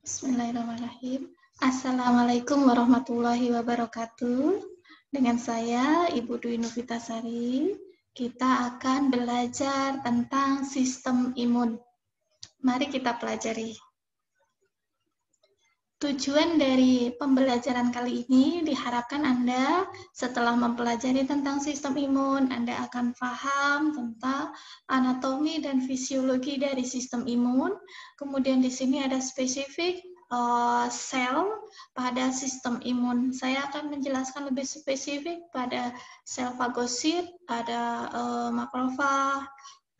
Bismillahirrahmanirrahim. Assalamualaikum warahmatullahi wabarakatuh. Dengan saya, Ibu Dwi Novitasari, kita akan belajar tentang sistem imun. Mari kita pelajari. Tujuan dari pembelajaran kali ini diharapkan Anda setelah mempelajari tentang sistem imun, Anda akan paham tentang anatomi dan fisiologi dari sistem imun. Kemudian di sini ada spesifik sel pada sistem imun. Saya akan menjelaskan lebih spesifik pada sel fagosit, ada makrofag,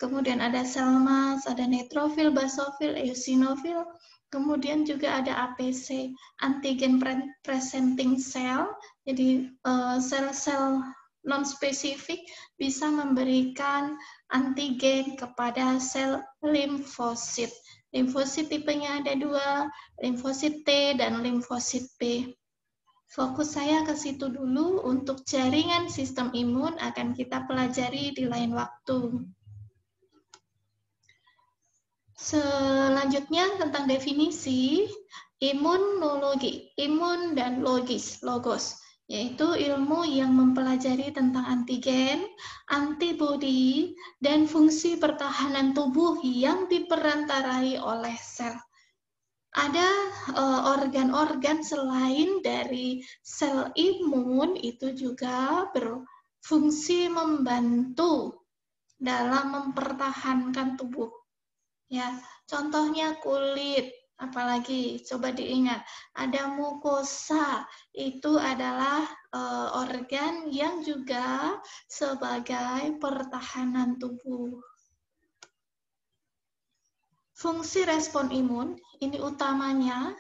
kemudian ada sel mas, ada neutrofil, basofil, eosinofil. Kemudian juga ada APC, antigen presenting cell. Jadi sel-sel non-spesifik bisa memberikan antigen kepada sel limfosit. Limfosit tipenya ada dua, limfosit T dan limfosit B. Fokus saya ke situ dulu. Untuk jaringan sistem imun akan kita pelajari di lain waktu. Selanjutnya tentang definisi imunologi, imun dan logos, yaitu ilmu yang mempelajari tentang antigen, antibodi, dan fungsi pertahanan tubuh yang diperantarai oleh sel. Ada organ-organ selain dari sel imun itu juga berfungsi membantu dalam mempertahankan tubuh. Ya, contohnya kulit, apalagi coba diingat, ada mukosa, itu adalah organ yang juga sebagai pertahanan tubuh. Fungsi respon imun ini utamanya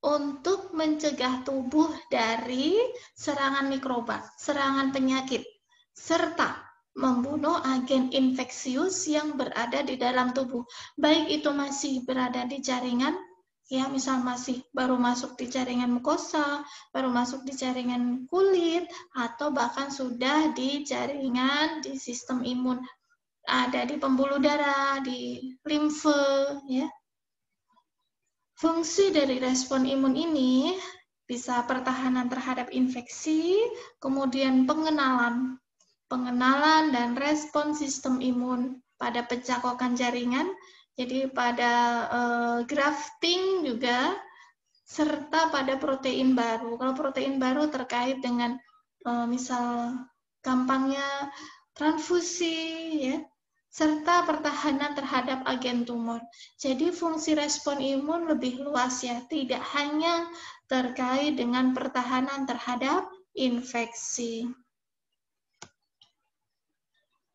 untuk mencegah tubuh dari serangan mikroba, serangan penyakit, serta membunuh agen infeksius yang berada di dalam tubuh. Baik itu masih berada di jaringan, ya misal masih baru masuk di jaringan mukosa, baru masuk di jaringan kulit, atau bahkan sudah di jaringan di sistem imun, ada di pembuluh darah, di limfe, ya. Fungsi dari respon imun ini bisa pertahanan terhadap infeksi, kemudian pengenalan dan respon sistem imun pada pencakokan jaringan, jadi pada grafting juga, serta pada protein baru. Kalau protein baru terkait dengan misal gampangnya transfusi, ya, serta pertahanan terhadap agen tumor. Jadi fungsi respon imun lebih luas ya, tidak hanya terkait dengan pertahanan terhadap infeksi.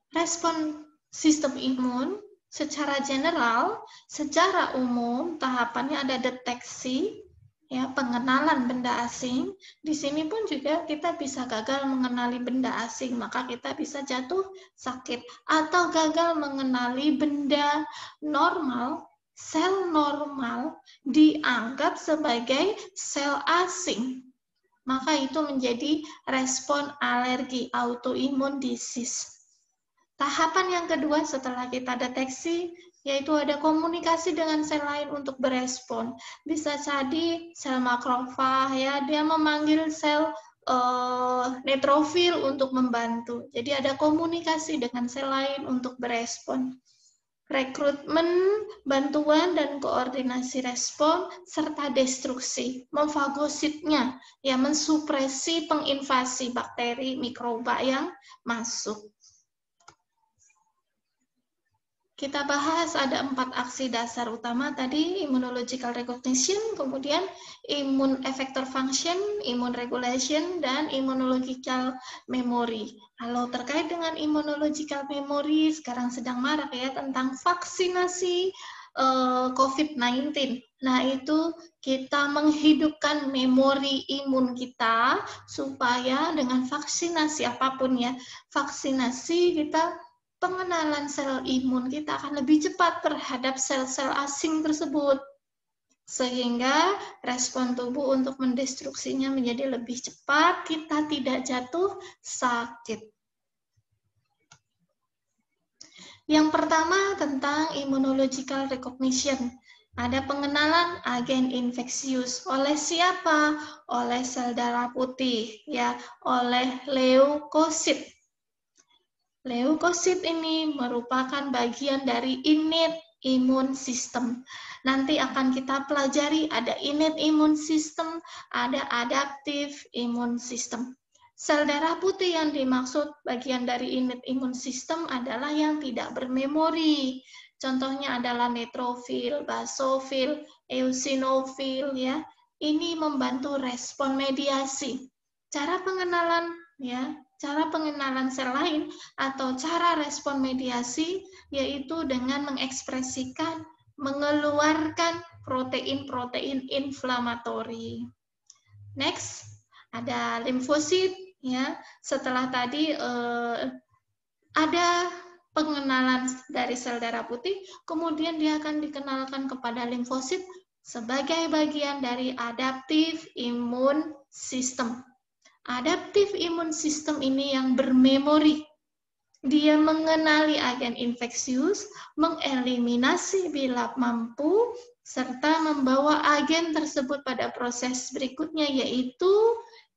Respon sistem imun secara general, secara umum tahapannya ada deteksi, ya, pengenalan benda asing. Di sini pun juga kita bisa gagal mengenali benda asing, maka kita bisa jatuh sakit, atau gagal mengenali benda normal, sel normal dianggap sebagai sel asing, maka itu menjadi respon alergi, autoimmune disease. Tahapan yang kedua setelah kita deteksi, yaitu ada komunikasi dengan sel lain untuk berespon. Bisa jadi sel makrofag, ya, dia memanggil sel neutrofil untuk membantu. Jadi ada komunikasi dengan sel lain untuk berespon. Rekrutmen, bantuan, dan koordinasi respon, serta destruksi, memfagositnya, ya, mensupresi penginvasi bakteri, mikroba yang masuk. Kita bahas ada 4 aksi dasar utama tadi, immunological recognition, kemudian immune effector function, immune regulation, dan immunological memory. Kalau terkait dengan immunological memory, sekarang sedang marak ya tentang vaksinasi COVID-19. Nah, itu kita menghidupkan memori imun kita supaya dengan vaksinasi apapun ya, vaksinasi kita pengenalan sel imun kita akan lebih cepat terhadap sel-sel asing tersebut, sehingga respon tubuh untuk mendestruksinya menjadi lebih cepat, kita tidak jatuh sakit. Yang pertama tentang immunological recognition. Ada pengenalan agen infeksius oleh siapa? Oleh sel darah putih, ya, oleh leukosit. Leukosit ini merupakan bagian dari innate imun system. Nanti akan kita pelajari ada innate imun system, ada adaptive imun system. Sel darah putih yang dimaksud bagian dari innate imun system adalah yang tidak bermemori. Contohnya adalah neutrofil, basofil, eosinofil, ya. Ini membantu respon mediasi. Cara pengenalan, ya, cara pengenalan sel lain atau cara respon mediasi yaitu dengan mengekspresikan, mengeluarkan protein-protein inflamatori. Next, ada limfosit, ya. Setelah tadi ada pengenalan dari sel darah putih, kemudian dia akan dikenalkan kepada limfosit sebagai bagian dari adaptive imun system. Adaptive imun system ini yang bermemori. Dia mengenali agen infeksius, mengeliminasi bila mampu, serta membawa agen tersebut pada proses berikutnya, yaitu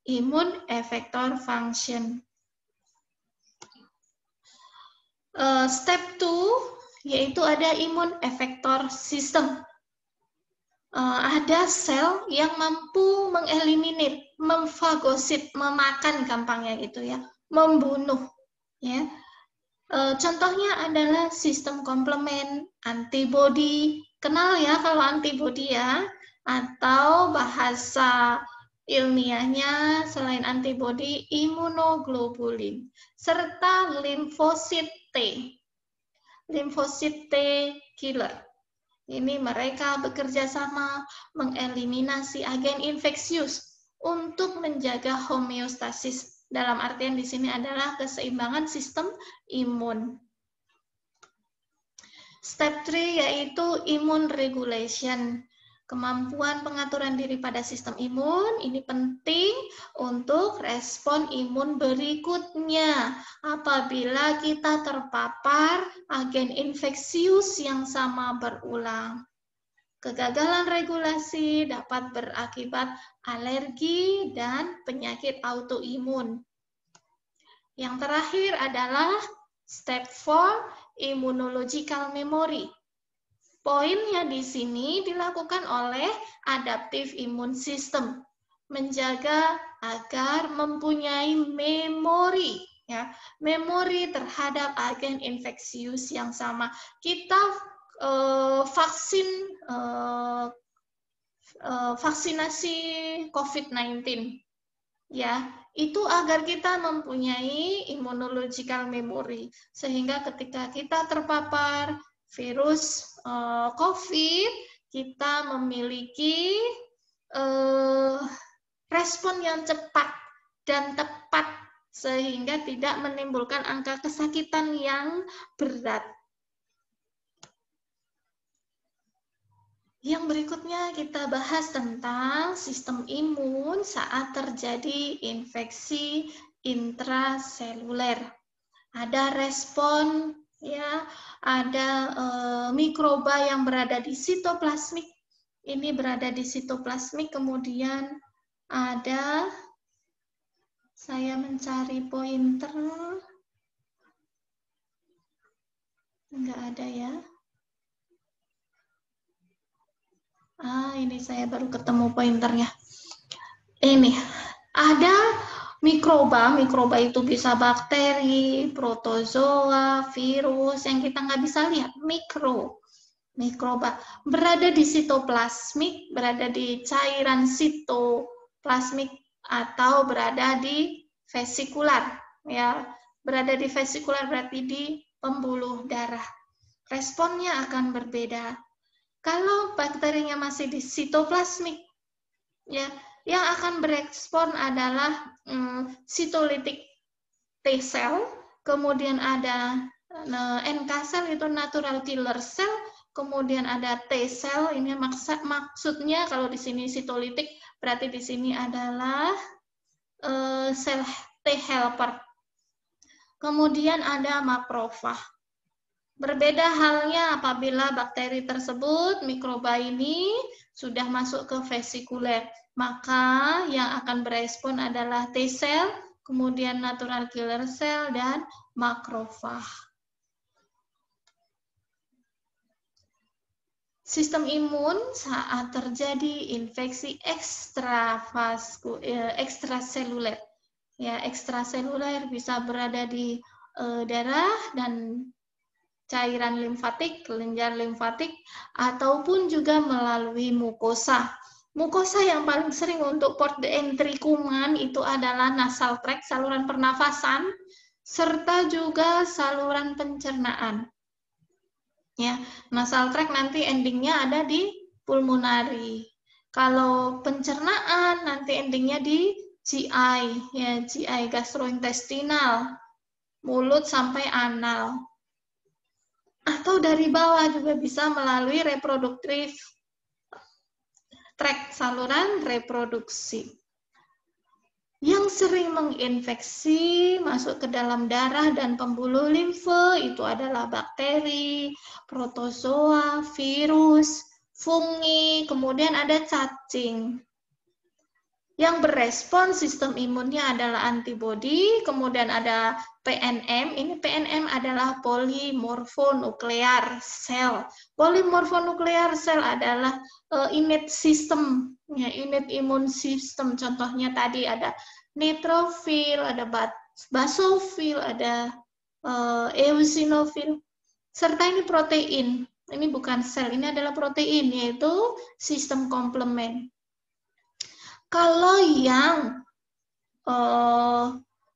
imun effector function. Step 2, yaitu ada imun effector system. Ada sel yang mampu mengeliminir, memfagosit, memakan gampangnya gitu ya, membunuh. Ya. Contohnya adalah sistem komplement, antibodi. Kenal ya kalau antibodi ya, atau bahasa ilmiahnya selain antibodi, imunoglobulin, serta limfosit T. Limfosit T killer. Ini mereka bekerja sama mengeliminasi agen infeksius untuk menjaga homeostasis. Dalam artian di sini adalah keseimbangan sistem imun. Step 3 yaitu immune regulation. Kemampuan pengaturan diri pada sistem imun ini penting untuk respon imun berikutnya apabila kita terpapar agen infeksius yang sama berulang. Kegagalan regulasi dapat berakibat alergi dan penyakit autoimun. Yang terakhir adalah step 4, immunological memory. Poinnya di sini dilakukan oleh adaptive immune system, menjaga agar mempunyai memori, ya, memori terhadap agen infeksius yang sama. Kita vaksinasi COVID-19, ya, itu agar kita mempunyai immunological memory, sehingga ketika kita terpapar virus COVID, kita memiliki respon yang cepat dan tepat, sehingga tidak menimbulkan angka kesakitan yang berat. Yang berikutnya kita bahas tentang sistem imun saat terjadi infeksi intraseluler. Ada respon, ya, ada mikroba yang berada di sitoplasmik. Ini berada di sitoplasmik, kemudian ada, saya mencari pointer, enggak ada ya. Ini saya baru ketemu pointernya. Ini ada mikroba itu bisa bakteri, protozoa, virus yang kita nggak bisa lihat. Mikroba berada di sitoplasmik, berada di cairan sitoplasmik atau berada di vesikular, ya. Berada di vesikular berarti di pembuluh darah. Responnya akan berbeda. Kalau bakterinya masih di sitoplasmik, ya, yang akan berespon adalah sitolytic T cell, kemudian ada NK cell itu natural killer cell, kemudian ada T cell, ini maksudnya kalau di sini sitolytic berarti di sini adalah sel T helper. Kemudian ada makrofag. Berbeda halnya apabila bakteri tersebut, mikroba ini sudah masuk ke vesikuler, maka yang akan berespon adalah T cell, kemudian natural killer cell, dan makrofag. Sistem imun saat terjadi infeksi ekstraseluler. Ya, ekstraseluler bisa berada di darah dan cairan limfatik, kelenjar limfatik, ataupun juga melalui mukosa. Mukosa yang paling sering untuk port de entry kuman itu adalah nasal tract, saluran pernafasan, serta juga saluran pencernaan. Ya, nasal tract nanti endingnya ada di pulmonari. Kalau pencernaan nanti endingnya di GI, ya GI gastrointestinal, mulut sampai anal. Atau dari bawah juga bisa melalui reproduktif tract, saluran reproduksi. Yang sering menginfeksi masuk ke dalam darah dan pembuluh limfe itu adalah bakteri, protozoa, virus, fungi, kemudian ada cacing. Yang berespon sistem imunnya adalah antibodi, kemudian ada PNM. Ini PNM adalah polimorfonuklear cell. Polimorfonuklear cell adalah innate system, ya, innate immune system. Contohnya tadi ada neutrophil, ada basofil, ada eosinofil, serta ini protein. Ini bukan sel, ini adalah protein, yaitu sistem komplement. Kalau yang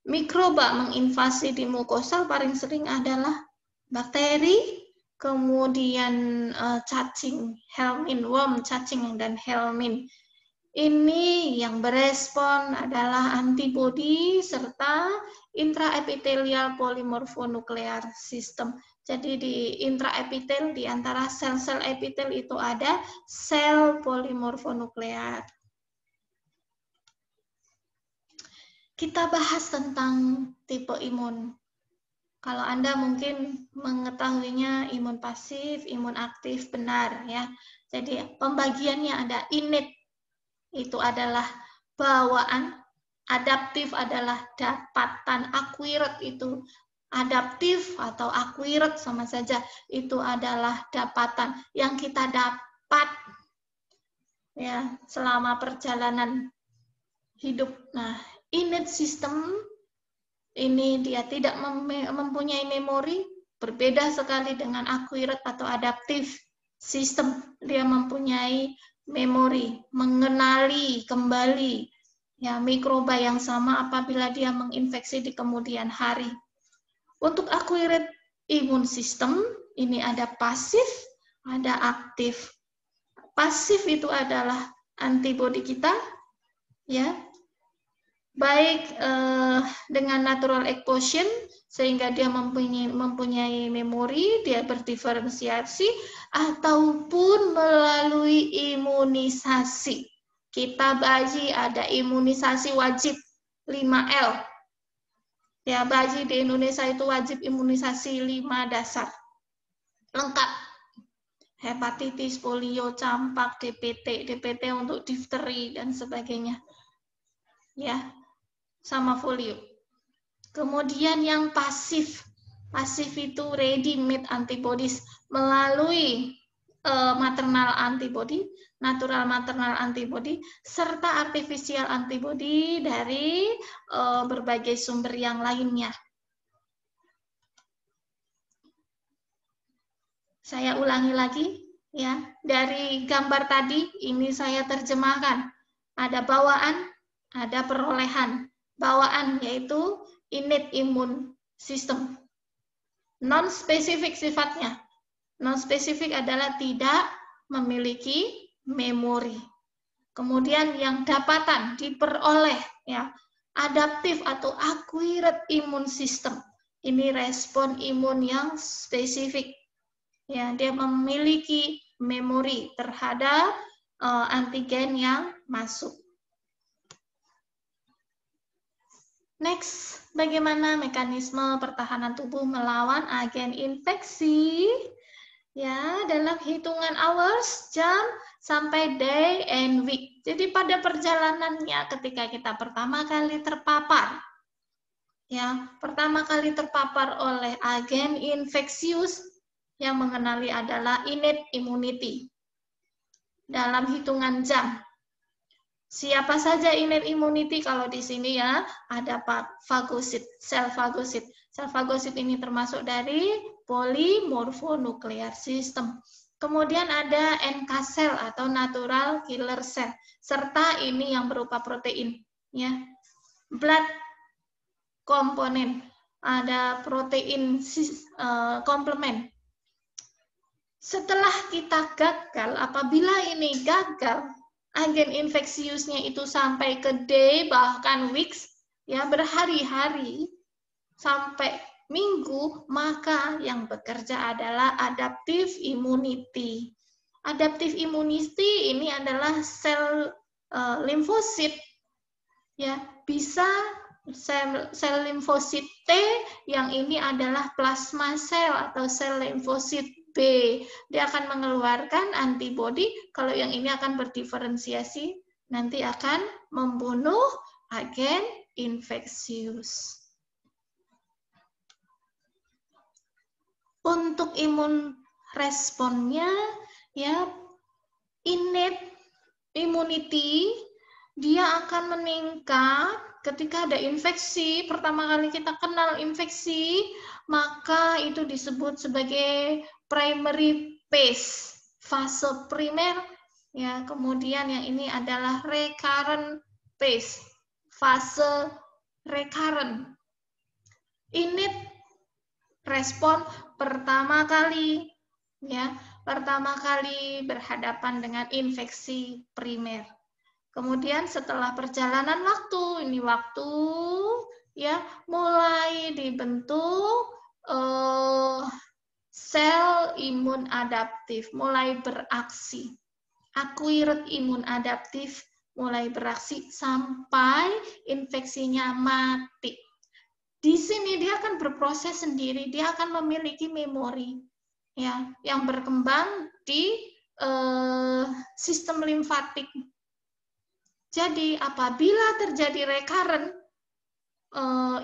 mikroba menginvasi di mukosa paling sering adalah bakteri, kemudian cacing, helmin, worm, cacing, dan helmin. Ini yang berespon adalah antibodi serta intraepithelial polymorphonuklear system. Jadi di intraepitel, di antara sel-sel epitel itu ada sel polymorphonuklear. Kita bahas tentang tipe imun. Kalau Anda mungkin mengetahuinya imun pasif, imun aktif, benar ya. Jadi pembagiannya ada innate, itu adalah bawaan, adaptif adalah dapatan, acquired itu adaptif atau acquired sama saja, itu adalah dapatan yang kita dapat ya selama perjalanan hidup. Nah, innate system ini dia tidak mempunyai memori, berbeda sekali dengan acquired atau adaptive system. Dia mempunyai memori, mengenali kembali ya mikroba yang sama apabila dia menginfeksi di kemudian hari. Untuk acquired immune system ini ada pasif, ada aktif. Pasif itu adalah antibodi kita ya, baik dengan natural exposure sehingga dia mempunyai memori, dia berdiferensiasi, ataupun melalui imunisasi. Kita bayi ada imunisasi wajib 5L. Ya, bayi di Indonesia itu wajib imunisasi 5 dasar. Lengkap. Hepatitis, polio, campak, DPT untuk difteri dan sebagainya. Ya, sama folio. Kemudian yang pasif itu ready-made antibodies melalui maternal antibody, natural maternal antibody, serta artificial antibody dari berbagai sumber yang lainnya. Saya ulangi lagi ya, dari gambar tadi ini saya terjemahkan. Ada bawaan, ada perolehan. Bawaan yaitu innate immune system. Non-spesifik sifatnya. Non-spesifik adalah tidak memiliki memori. Kemudian yang dapatan, diperoleh, ya, adaptif atau acquired immune system. Ini respon imun yang spesifik. Ya, dia memiliki memori terhadap antigen yang masuk. Next, bagaimana mekanisme pertahanan tubuh melawan agen infeksi? Ya, dalam hitungan hours, jam, sampai day and week. Jadi pada perjalanannya ketika kita pertama kali terpapar, ya, pertama kali terpapar oleh agen infeksius yang mengenali adalah innate immunity. Dalam hitungan jam. Siapa saja innate immunity? Kalau di sini ya ada fagosit, sel fagosit. Sel fagosit ini termasuk dari polymorphonuklear system. Kemudian ada NK cell atau natural killer cell, serta ini yang berupa protein, ya. Blood komponen, ada protein komplement. Setelah kita gagal, apabila ini gagal, agen infeksiusnya itu sampai ke day, bahkan weeks, ya berhari-hari, sampai minggu, maka yang bekerja adalah adaptive immunity. Adaptive immunity ini adalah sel limfosit, ya bisa sel limfosit T, yang ini adalah plasma sel atau sel limfosit B. Dia akan mengeluarkan antibodi, kalau yang ini akan berdiferensiasi, nanti akan membunuh agen infeksius. Untuk imun responnya, ya, innate immunity, dia akan meningkat ketika ada infeksi. Pertama kali kita kenal infeksi, maka itu disebut sebagai primary phase, fase primer, ya. Kemudian yang ini adalah recurrent phase, fase recurrent. Innate respon pertama kali, ya, pertama kali berhadapan dengan infeksi primer. Kemudian setelah perjalanan waktu, ini waktu, ya, mulai dibentuk sel imun adaptif, mulai beraksi. Acquired imun adaptif mulai beraksi sampai infeksinya mati. Di sini dia akan berproses sendiri, dia akan memiliki memori, ya, yang berkembang di sistem limfatik. Jadi apabila terjadi recurrent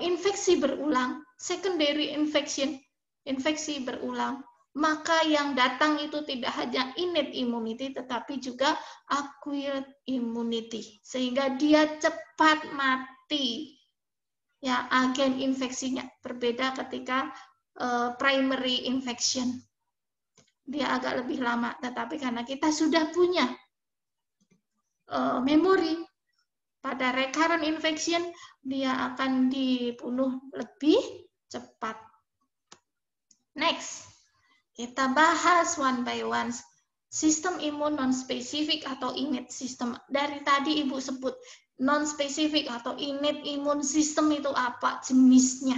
infeksi berulang, secondary infection, infeksi berulang, maka yang datang itu tidak hanya innate immunity, tetapi juga acquired immunity, sehingga dia cepat mati. Ya, agen infeksinya berbeda ketika primary infection. Dia agak lebih lama, tetapi karena kita sudah punya memori pada recurrent infection, dia akan dibunuh lebih cepat. Next, kita bahas one by one. Sistem imun non-spesifik atau innate system. Dari tadi Ibu sebut non-spesifik atau innate imun system itu apa jenisnya.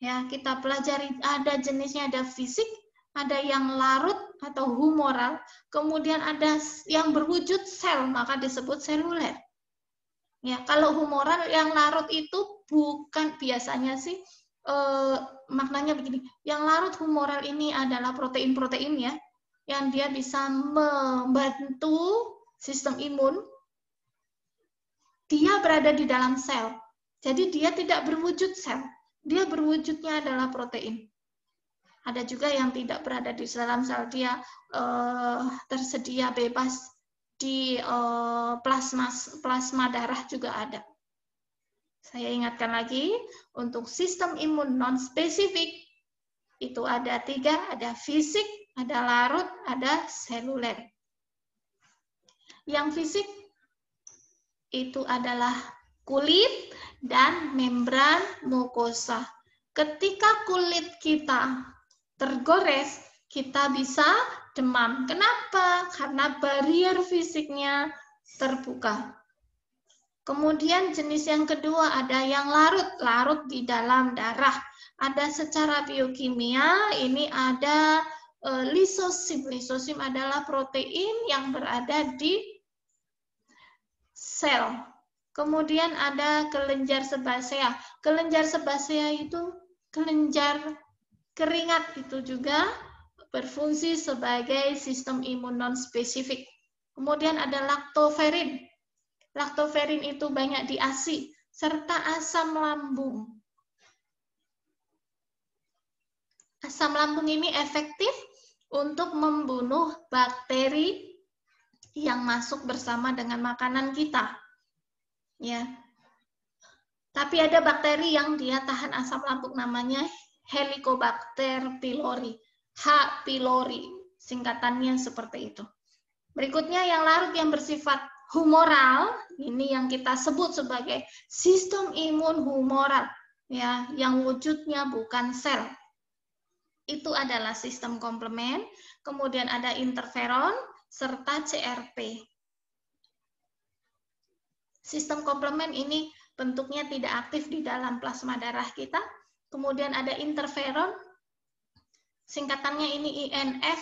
Ya, kita pelajari, ada jenisnya, ada fisik, ada yang larut atau humoral, kemudian ada yang berwujud sel, maka disebut seluler. Ya, kalau humoral yang larut itu bukan, biasanya sih maknanya begini. Yang larut humoral ini adalah protein-protein, ya, yang dia bisa membantu sistem imun. Dia berada di dalam sel. Jadi dia tidak berwujud sel. Dia berwujudnya adalah protein. Ada juga yang tidak berada di dalam sel. Dia tersedia bebas di plasma darah juga ada. Saya ingatkan lagi, untuk sistem imun non-spesifik itu ada 3, ada fisik, ada larut, ada seluler. Yang fisik itu adalah kulit dan membran mukosa. Ketika kulit kita tergores, kita bisa demam. Kenapa? Karena barrier fisiknya terbuka. Kemudian jenis yang kedua ada yang larut di dalam darah. Ada secara biokimia, ini ada lisosim. Lisosim adalah protein yang berada di sel. Kemudian ada kelenjar sebasea. Kelenjar sebasea itu kelenjar keringat, itu juga berfungsi sebagai sistem imun non-spesifik. Kemudian ada laktoferin. Laktoferin itu banyak di ASI, serta asam lambung. Asam lambung ini efektif untuk membunuh bakteri yang masuk bersama dengan makanan kita. Ya. Tapi ada bakteri yang dia tahan asam lambung, namanya Helicobacter pylori. H. pylori, singkatannya seperti itu. Berikutnya yang larut yang bersifat humoral, ini yang kita sebut sebagai sistem imun humoral, ya, yang wujudnya bukan sel. Itu adalah sistem komplement, kemudian ada interferon serta CRP. Sistem komplement ini bentuknya tidak aktif di dalam plasma darah kita. Kemudian ada interferon, singkatannya ini INF.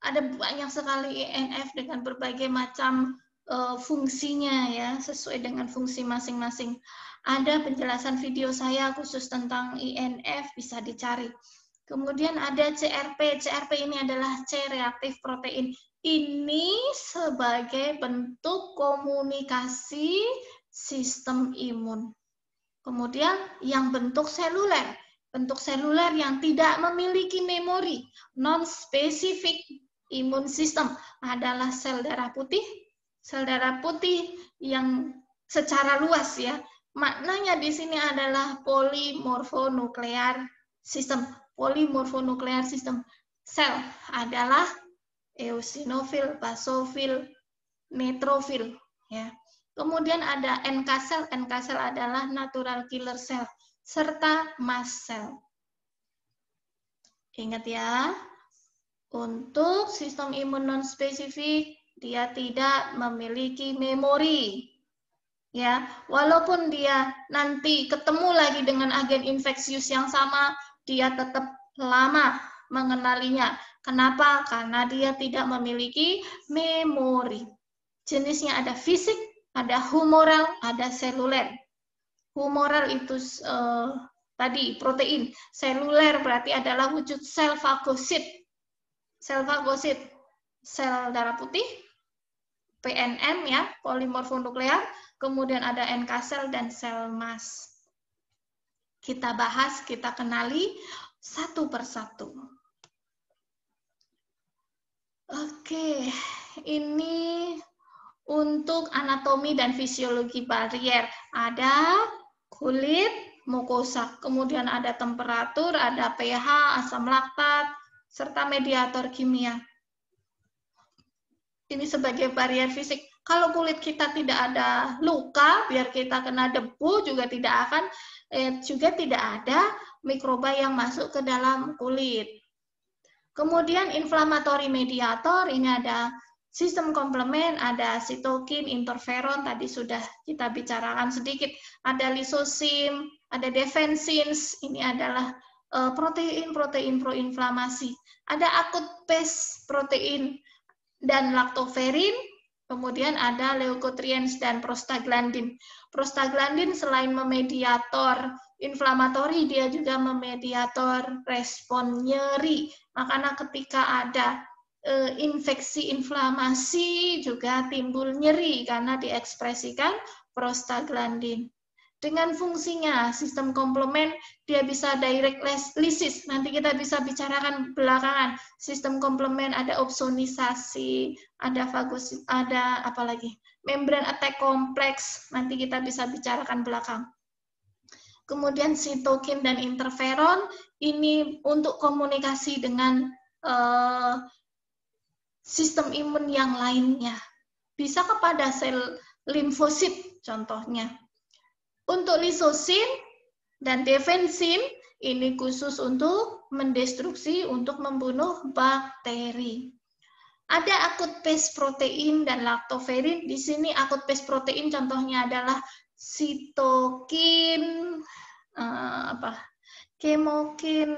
Ada banyak sekali INF dengan berbagai macam fungsinya, ya, sesuai dengan fungsi masing-masing. Ada penjelasan video saya khusus tentang INF, bisa dicari. Kemudian ada CRP. CRP ini adalah C-reaktif protein. Ini sebagai bentuk komunikasi sistem imun. Kemudian yang bentuk seluler. Bentuk seluler yang tidak memiliki memori, non-spesifik imun system adalah sel darah putih. Sel darah putih yang secara luas, ya, maknanya di sini adalah polimorfonuklear sistem. Polimorfonuklear sistem sel adalah eosinofil, basofil, neutrofil, ya. Kemudian ada NK cell. NK cell adalah natural killer cell serta mast cell. Ingat ya, untuk sistem imun non-spesifik dia tidak memiliki memori. Ya, walaupun dia nanti ketemu lagi dengan agen infeksius yang sama, dia tetap lama mengenalinya. Kenapa? Karena dia tidak memiliki memori. Jenisnya ada fisik, ada humoral, ada seluler. Humoral itu tadi protein. Seluler berarti adalah wujud sel fagosit. Sel fagosit, sel darah putih, PNM, ya, polimorfonuklear. Kemudian ada NK sel dan sel mast. Kita bahas, kita kenali satu persatu. Oke, ini untuk anatomi dan fisiologi barier. Ada kulit, mukosa, kemudian ada temperatur, ada pH, asam laktat, serta mediator kimia. Ini sebagai barier fisik. Kalau kulit kita tidak ada luka, biar kita kena debu juga tidak ada mikroba yang masuk ke dalam kulit. Kemudian inflamatory mediator, ini ada sistem komplement, ada sitokin, interferon, tadi sudah kita bicarakan sedikit. Ada lisosim, ada defensins, ini adalah protein-protein proinflamasi. Ada acute phase protein dan laktoferin, kemudian ada leukotriens dan prostaglandin. Prostaglandin selain memediator inflamatori, dia juga memediator respon nyeri. Makanya ketika ada infeksi inflamasi juga timbul nyeri karena diekspresikan prostaglandin. Dengan fungsinya sistem komplement, dia bisa direct lysis. Nanti kita bisa bicarakan belakangan. Sistem komplement ada opsonisasi, ada fagosit, ada apa lagi? Membran attack kompleks. Nanti kita bisa bicarakan belakang. Kemudian sitokin dan interferon ini untuk komunikasi dengan sistem imun yang lainnya. Bisa kepada sel limfosit contohnya. Untuk lisosin dan defensin ini khusus untuk mendestruksi, untuk membunuh bakteri. Ada acute phase protein dan laktoferin. Di sini acute phase protein contohnya adalah sitokin, kemokin,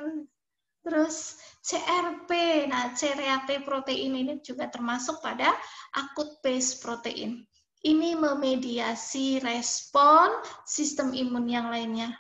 terus CRP. Nah, C-reaktif protein ini juga termasuk pada acute phase protein. Ini memediasi respon sistem imun yang lainnya.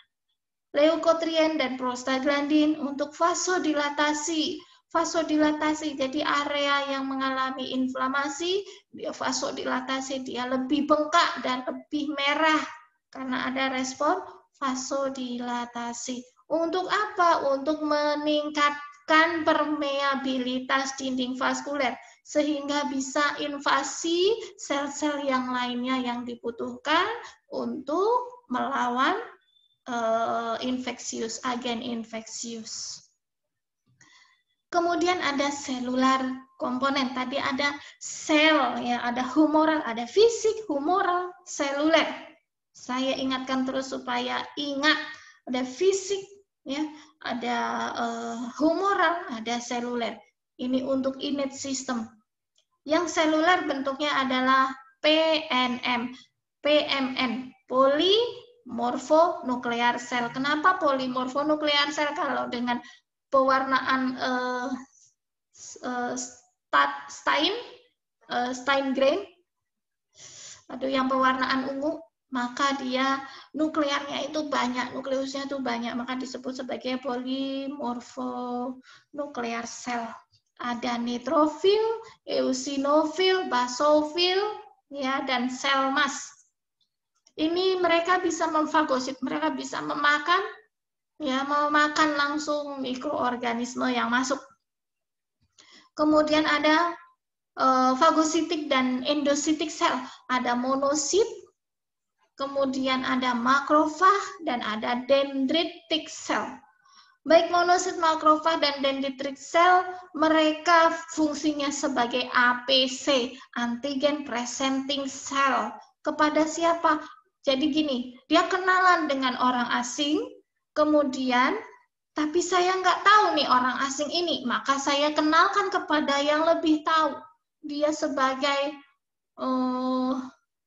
Leukotrien dan prostaglandin untuk vasodilatasi. Vasodilatasi, jadi area yang mengalami inflamasi, dia vasodilatasi, dia lebih bengkak dan lebih merah karena ada respon vasodilatasi. Untuk apa? Untuk meningkatkan permeabilitas dinding vaskuler, sehingga bisa invasi sel-sel yang lainnya yang dibutuhkan untuk melawan infeksius, agen infeksius. Kemudian ada selular komponen. Tadi ada sel, ya, ada humoral, ada fisik, humoral, seluler. Saya ingatkan terus supaya ingat, ada fisik, ya, ada humoral, ada seluler. Ini untuk innate system. Yang seluler bentuknya adalah PNM, PMN, polimorfonuklear sel. Kenapa polimorfonuklear sel? Kalau dengan pewarnaan Steingrain, yang pewarnaan ungu, maka dia nuklearnya itu banyak, nukleusnya itu banyak, maka disebut sebagai polimorfonuklear sel. Ada neutrofil, eosinofil, basofil, ya, dan sel mas. Ini mereka bisa memfagosit, mereka bisa memakan, ya, memakan langsung mikroorganisme yang masuk. Kemudian ada fagositik dan endositik sel, ada monosit, kemudian ada makrofag dan ada dendritik sel. Baik monosit, makrofag, dan dendritik sel, mereka fungsinya sebagai APC, antigen presenting cell. Kepada siapa? Jadi gini, dia kenalan dengan orang asing, kemudian tapi saya nggak tahu nih orang asing ini, maka saya kenalkan kepada yang lebih tahu. Dia sebagai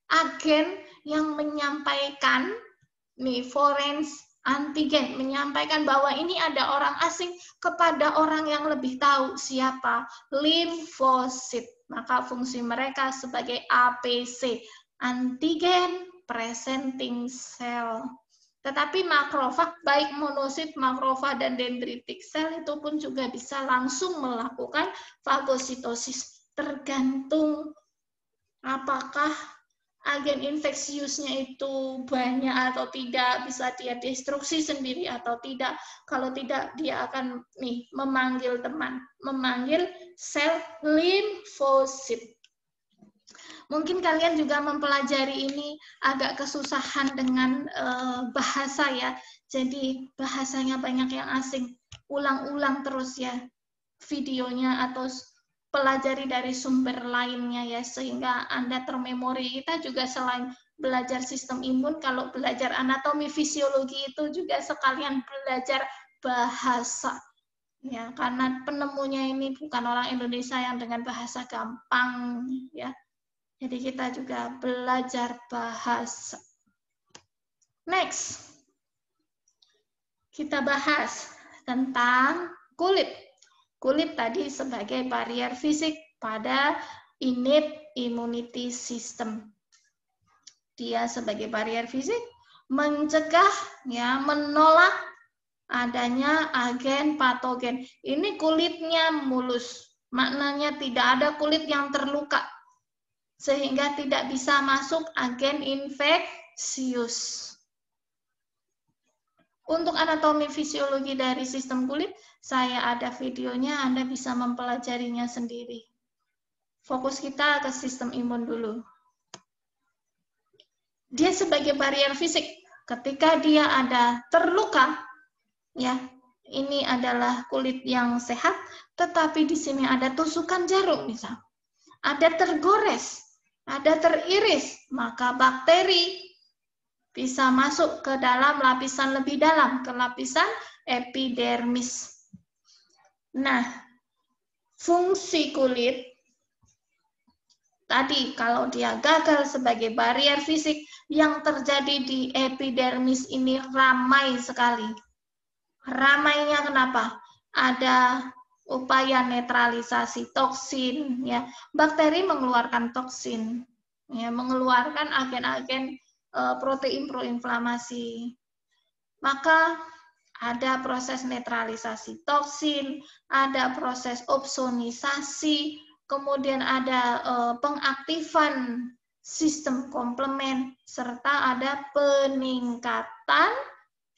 agen yang menyampaikan nih forens antigen, menyampaikan bahwa ini ada orang asing kepada orang yang lebih tahu siapa, limfosit. Maka fungsi mereka sebagai APC, antigen presenting cell. Tetapi makrofag, baik monosit, makrofag, dan dendritik sel itu pun juga bisa langsung melakukan fagositosis. Tergantung apakah agen infeksiusnya itu banyak atau tidak, bisa dia destruksi sendiri atau tidak. Kalau tidak, dia akan memanggil teman, memanggil sel limfosit. Mungkin kalian juga mempelajari ini agak kesusahan dengan bahasa, ya. Jadi bahasanya banyak yang asing. Ulang-ulang terus, ya, videonya, atau pelajari dari sumber lainnya, ya, sehingga Anda termemori. Kita juga selain belajar sistem imun, kalau belajar anatomi fisiologi itu juga sekalian belajar bahasa, ya, karena penemunya ini bukan orang Indonesia yang dengan bahasa gampang, ya. Jadi kita juga belajar bahasa. Next, kita bahas tentang kulit. Kulit tadi sebagai barrier fisik pada innate immunity system. Dia sebagai barrier fisik mencegah, ya, menolak adanya agen patogen. Ini kulitnya mulus, maknanya tidak ada kulit yang terluka, sehingga tidak bisa masuk agen infeksius. Untuk anatomi fisiologi dari sistem kulit, saya ada videonya, Anda bisa mempelajarinya sendiri. Fokus kita ke sistem imun dulu. Dia sebagai barrier fisik, ketika dia ada terluka, ya, ini adalah kulit yang sehat, tetapi di sini ada tusukan jarum, misal. Ada tergores, ada teriris, maka bakteri bisa masuk ke dalam lapisan lebih dalam, ke lapisan epidermis. Nah, fungsi kulit tadi kalau dia gagal sebagai barrier fisik, yang terjadi di epidermis ini ramai sekali. Ramainya kenapa? Ada upaya netralisasi toksin, ya. Bakteri mengeluarkan toksin. ya, mengeluarkan agen-agen protein proinflamasi. Maka ada proses netralisasi toksin, ada proses opsonisasi, kemudian ada pengaktifan sistem komplement, serta ada peningkatan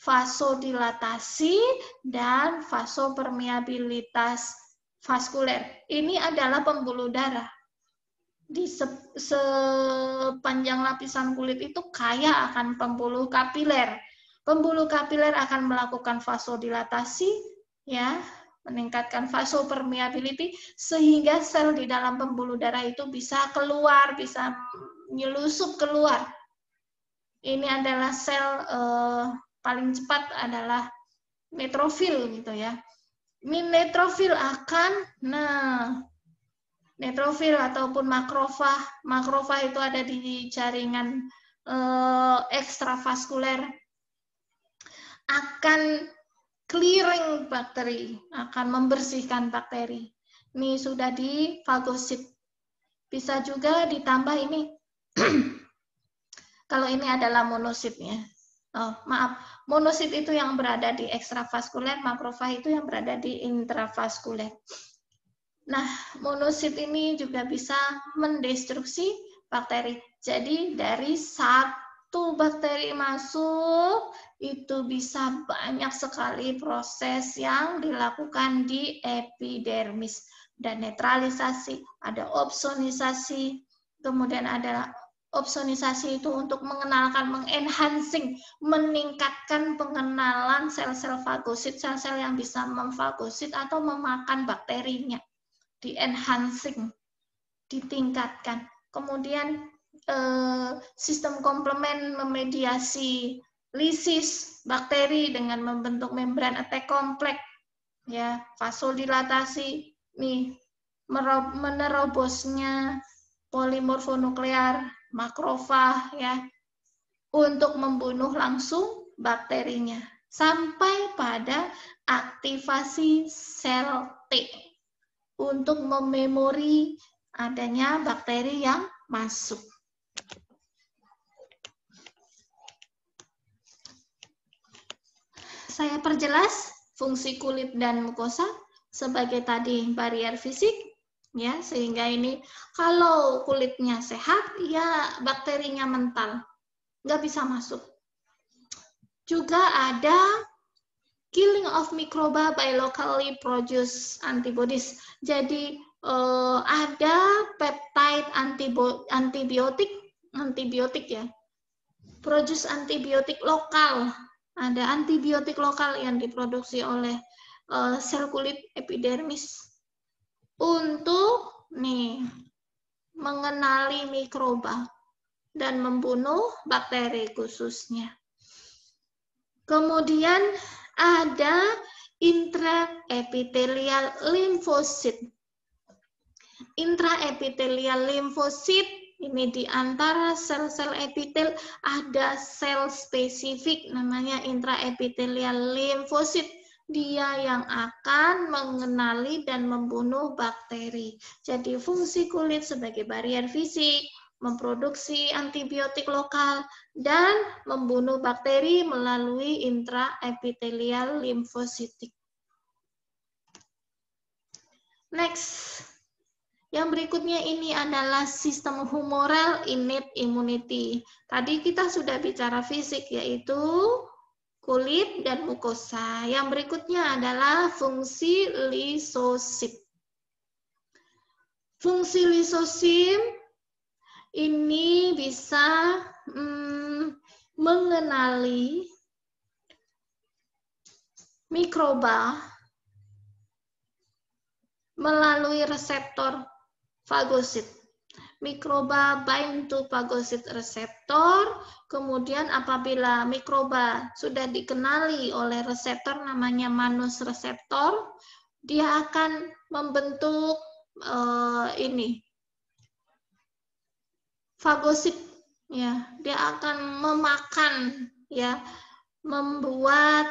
vasodilatasi dan vasopermeabilitas vaskuler. Ini adalah pembuluh darah. Di sepanjang lapisan kulit itu kaya akan pembuluh kapiler. Pembuluh kapiler akan melakukan vasodilatasi, ya, meningkatkan vasopermeability, sehingga sel di dalam pembuluh darah itu bisa keluar, bisa nyelusup keluar. Ini adalah sel paling cepat adalah neutrofil gitu ya. Ini neutrofil akan, neutrofil ataupun makrofag. Makrofag itu ada di jaringan ekstravaskuler, akan clearing bakteri, akan membersihkan bakteri. Ini sudah di fagosit. Bisa juga ditambah ini. Kalau ini adalah monositnya. Oh, maaf. Monosit itu yang berada di ekstravaskuler, makrofag itu yang berada di intravaskuler. Nah, monosit ini juga bisa mendestruksi bakteri. Jadi dari satu bakteri masuk, itu bisa banyak sekali proses yang dilakukan di epidermis. Dan netralisasi, ada opsonisasi, kemudian ada opsonisasi itu untuk mengenalkan, mengenhancing, meningkatkan pengenalan sel-sel fagosit, sel-sel yang bisa memfagosit atau memakan bakterinya. Di-enhancing, ditingkatkan. Kemudian sistem komplement memediasi lisis bakteri dengan membentuk membran attack kompleks, ya, vasodilatasi, nih, menerobosnya polimorfonuklear makrofag, ya, untuk membunuh langsung bakterinya sampai pada aktivasi sel T untuk mememori adanya bakteri yang masuk. Saya perjelas fungsi kulit dan mukosa sebagai tadi barier fisik, ya, sehingga ini kalau kulitnya sehat, ya bakterinya mental, nggak bisa masuk. Juga ada killing of microba by locally produced antibodies. Jadi ada peptide antibiotik ya, produce antibiotik lokal. Ada antibiotik lokal yang diproduksi oleh sel kulit epidermis untuk mengenali mikroba dan membunuh bakteri khususnya. Kemudian ada intraepithelial limfosit. Intraepithelial limfosit ini di antara sel-sel epitel ada sel spesifik namanya intraepithelial limfosit. Dia yang akan mengenali dan membunuh bakteri. Jadi fungsi kulit sebagai barier fisik, memproduksi antibiotik lokal, dan membunuh bakteri melalui intraepithelial limfositik. Next. Yang berikutnya ini adalah sistem humoral innate immunity. Tadi kita sudah bicara fisik, yaitu kulit dan mukosa. Yang berikutnya adalah fungsi lisosim. Fungsi lisosim ini bisa mengenali mikroba melalui reseptor fagosit. Mikroba bind to phagocyte receptor, kemudian apabila mikroba sudah dikenali oleh reseptor namanya Manus reseptor, dia akan membentuk fagosit, ya, dia akan memakan, ya, membuat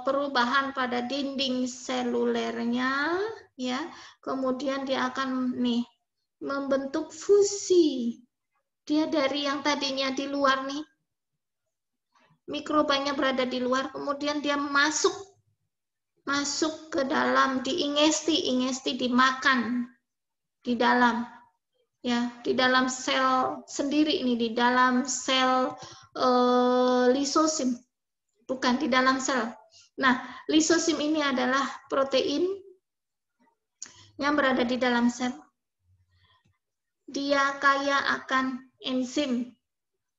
perubahan pada dinding selulernya, ya, kemudian dia akan membentuk fusi Dia dari yang tadinya di luar nih, mikrobanya berada di luar, kemudian dia masuk ke dalam, ingesti dimakan di dalam, ya, di dalam sel sendiri ini, di dalam sel lisosim, bukan di dalam sel. Nah, lisosim ini adalah protein yang berada di dalam sel. Dia kaya akan enzim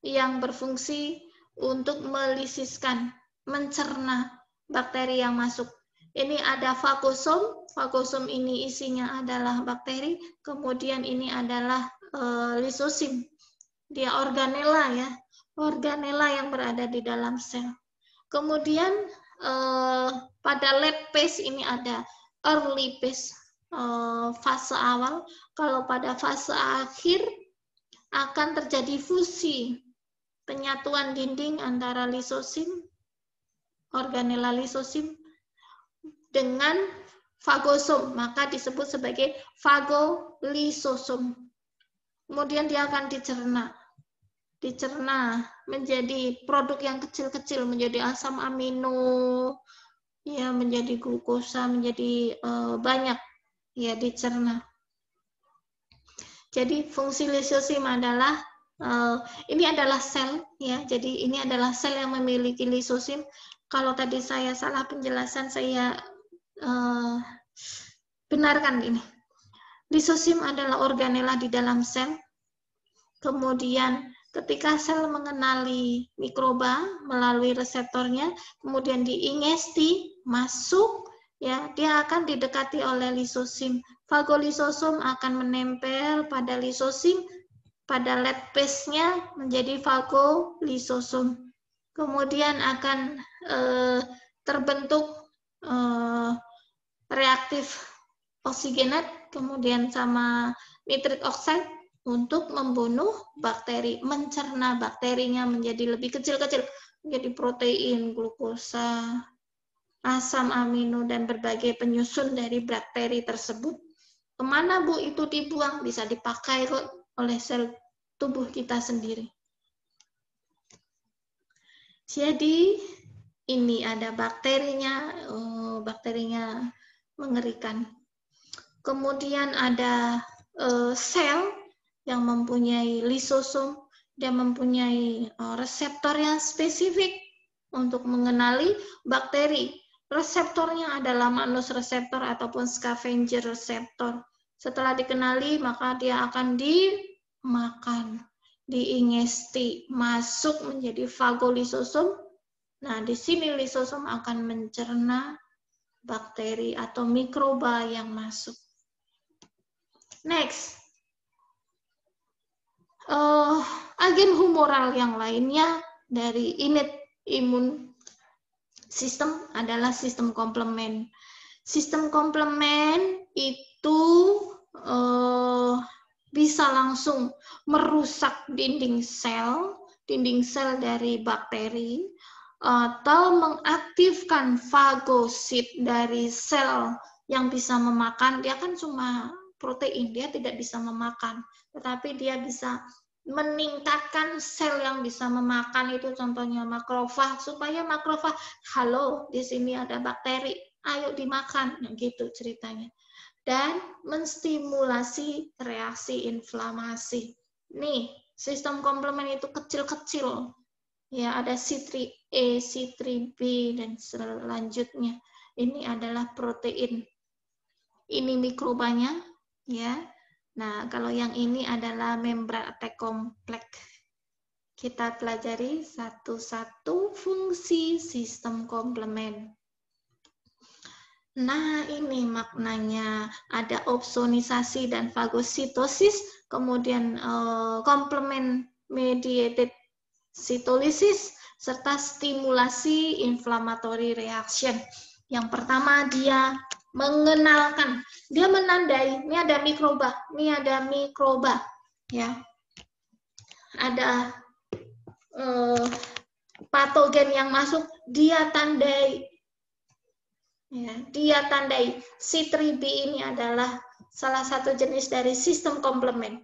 yang berfungsi untuk melisiskan, mencerna bakteri yang masuk. Ini ada fagosom. Fagosom ini isinya adalah bakteri. Kemudian ini adalah lisosim. Dia organela, ya, organela yang berada di dalam sel. Kemudian pada lab phase ini ada early phase, fase awal. Kalau pada fase akhir akan terjadi fusi, penyatuan dinding antara lisosim, organela lisosim, dengan fagosom, maka disebut sebagai fagolisosom. Kemudian dia akan dicerna menjadi produk yang kecil-kecil, menjadi asam amino, ya, menjadi glukosa, menjadi banyak, ya, dicerna. Jadi fungsi lisosim adalah ini adalah sel, ya. Jadi ini adalah sel yang memiliki lisosim. Kalau tadi saya salah penjelasan, saya benarkan ini. Lisosim adalah organela di dalam sel. Kemudian ketika sel mengenali mikroba melalui reseptornya, kemudian diingesti, masuk, ya, dia akan didekati oleh lisosim. Fagolisosom akan menempel pada lisosim, pada lab phase-nya menjadi fagolisosom. Kemudian akan terbentuk reaktif oksigenat, kemudian sama nitrik oksida untuk membunuh bakteri, mencerna bakterinya menjadi lebih kecil-kecil, menjadi protein, glukosa, asam amino, dan berbagai penyusun dari bakteri tersebut. Kemana, Bu, itu dibuang? Bisa dipakai kok oleh sel tubuh kita sendiri. Jadi ini ada bakterinya, bakterinya mengerikan. Kemudian ada sel yang mempunyai lisosom, dia mempunyai reseptor yang spesifik untuk mengenali bakteri. Reseptornya adalah manus reseptor ataupun scavenger reseptor. Setelah dikenali, maka dia akan dimakan, diingesti, masuk menjadi fagolisosom. Nah, di sini lisosom akan mencerna bakteri atau mikroba yang masuk. Next, agen humoral yang lainnya dari innate imun sistem adalah sistem komplement. Sistem komplement itu bisa langsung merusak dinding sel dari bakteri, atau mengaktifkan fagosit dari sel yang bisa memakan. Dia kan cuma protein, dia tidak bisa memakan, tetapi dia bisa meningkatkan sel yang bisa memakan, itu contohnya makrofag, supaya makrofag, halo, di sini ada bakteri, ayo dimakan, gitu ceritanya. Dan menstimulasi reaksi inflamasi. Nih, sistem komplement itu kecil-kecil. Ya, ada C3A, C3B, dan selanjutnya. Ini adalah protein. Ini mikrobanya, ya. Nah, kalau yang ini adalah membran attack complex. Kita pelajari satu-satu fungsi sistem komplement. Nah, ini maknanya. Ada opsonisasi dan fagositosis, kemudian complement mediated cytolysis, serta stimulasi inflammatory reaction. Yang pertama, dia mengenalkan, dia menandai, ini ada mikroba, ya. Ada patogen yang masuk, dia tandai. Ya, dia tandai. C3B ini adalah salah satu jenis dari sistem komplement.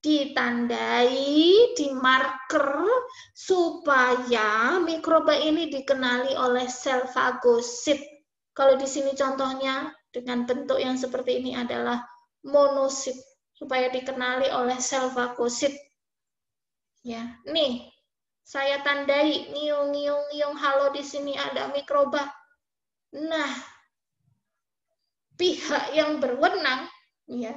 ditandai, dimarker supaya mikroba ini dikenali oleh sel fagosit. Kalau di sini contohnya dengan bentuk yang seperti ini adalah monosit, supaya dikenali oleh sel fagosit. Ya, nih saya tandai ngiung-ngiung halo di sini ada mikroba. Nah, pihak yang berwenang, ya,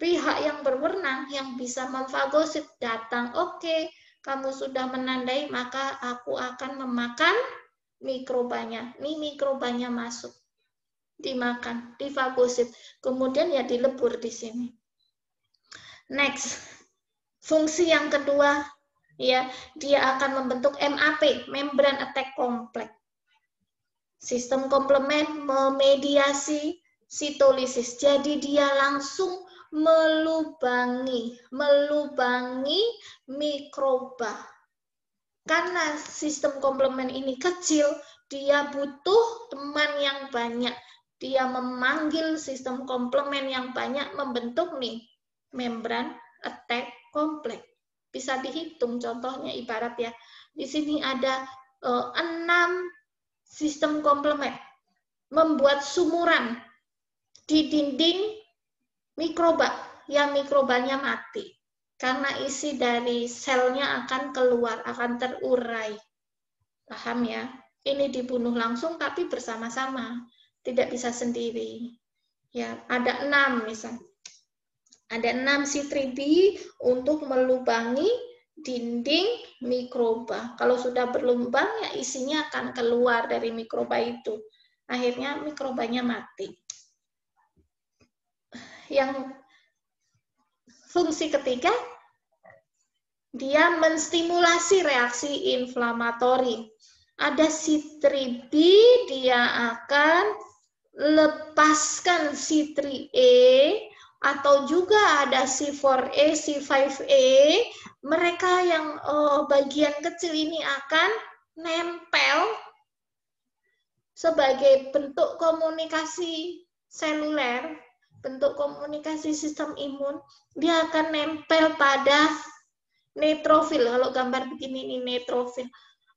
pihak yang berwenang yang bisa memfagosit datang, oke, kamu sudah menandai, maka aku akan memakan mikrobanya. Ini mikrobanya masuk, dimakan, difagosit, kemudian ya dilebur di sini. Next, fungsi yang kedua, ya, dia akan membentuk MAP, membran attack complex. Sistem komplement memediasi sitolisis. Jadi dia langsung melubangi mikroba. Karena sistem komplement ini kecil, dia butuh teman yang banyak. Dia memanggil sistem komplement yang banyak membentuk nih membran attack complex. Bisa dihitung contohnya, ibarat ya. Di sini ada 6 sistem komplement membuat sumuran di dinding mikroba, yang mikrobanya mati. Karena isi dari selnya akan keluar, akan terurai. Paham ya? Ini dibunuh langsung tapi bersama-sama, tidak bisa sendiri. Ya, ada 6 misalnya. Ada 6 C3B untuk melubangi dinding mikroba. Kalau sudah berlubang, ya isinya akan keluar dari mikroba itu. Akhirnya mikrobanya mati. Yang fungsi ketiga, dia menstimulasi reaksi inflamatori. Ada C3B, dia akan lepaskan C3A, atau juga ada C4A, C5A, mereka yang bagian kecil ini akan nempel sebagai bentuk komunikasi seluler, bentuk komunikasi sistem imun, dia akan nempel pada neutrofil. Kalau gambar begini ini neutrofil.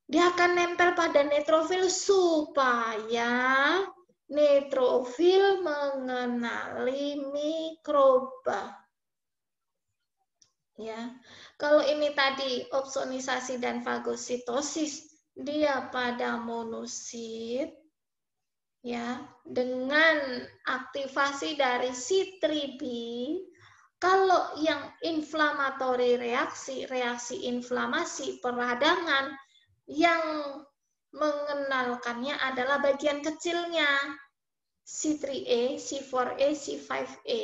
Dia akan nempel pada neutrofil supaya neutrofil mengenali mikroba. Ya. Kalau ini tadi opsonisasi dan fagositosis, dia pada monosit, ya, dengan aktivasi dari C3B. Kalau yang inflamatori reaksi inflamasi peradangan, yang mengenalkannya adalah bagian kecilnya C3A, C4A, C5A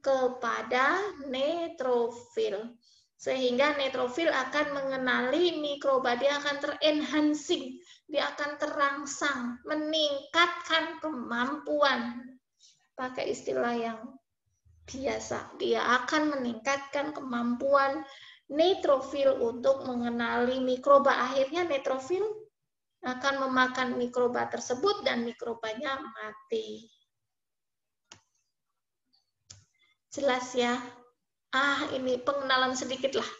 kepada neutrofil. Sehingga neutrofil akan mengenali mikroba, dia akan terenhancing, dia akan terangsang, meningkatkan kemampuan. Pakai istilah yang biasa, dia akan meningkatkan kemampuan neutrofil untuk mengenali mikroba. Akhirnya neutrofil akan memakan mikroba tersebut dan mikrobanya mati. Jelas ya? Ini pengenalan sedikit lah.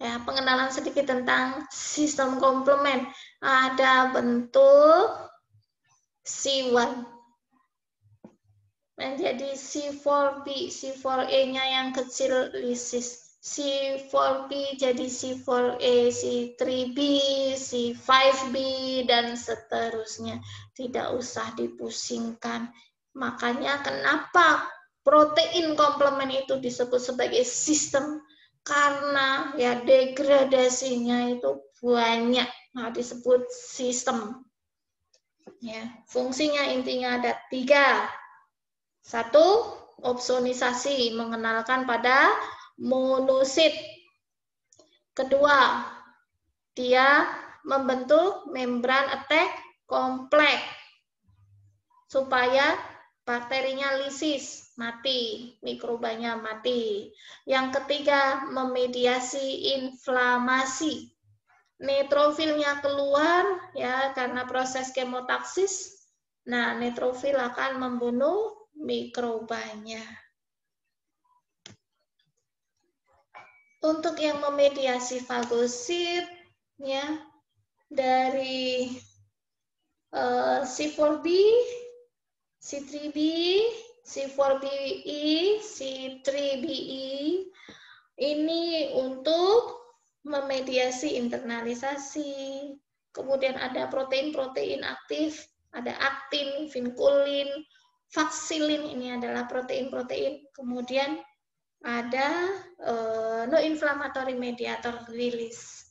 Ya, pengenalan sedikit tentang sistem komplement. Ada bentuk C1. Menjadi C4B, C4A-nya yang kecil lisis. C4B jadi C4A, C3B, C5B, dan seterusnya. Tidak usah dipusingkan. Makanya kenapa protein komplement itu disebut sebagai sistem? Karena ya degradasinya itu banyak. Nah, disebut sistem. Ya, fungsinya intinya ada 3. 1, opsonisasi, mengenalkan pada monosit. Kedua, dia membentuk membran attack complex supaya bakterinya lisis, mati, mikrobanya mati. Yang ketiga, memediasi inflamasi. Neutrofilnya keluar ya karena proses kemotaksis. Nah, neutrofil akan membunuh mikrobanya. Untuk yang memediasi fagosit, ya, dari C4B, C3B, C4BE, C3BE, ini untuk memediasi internalisasi. Kemudian ada protein-protein aktif, ada aktin, vinkulin, vaksilin, ini adalah protein-protein. Kemudian ada no inflammatory mediator release.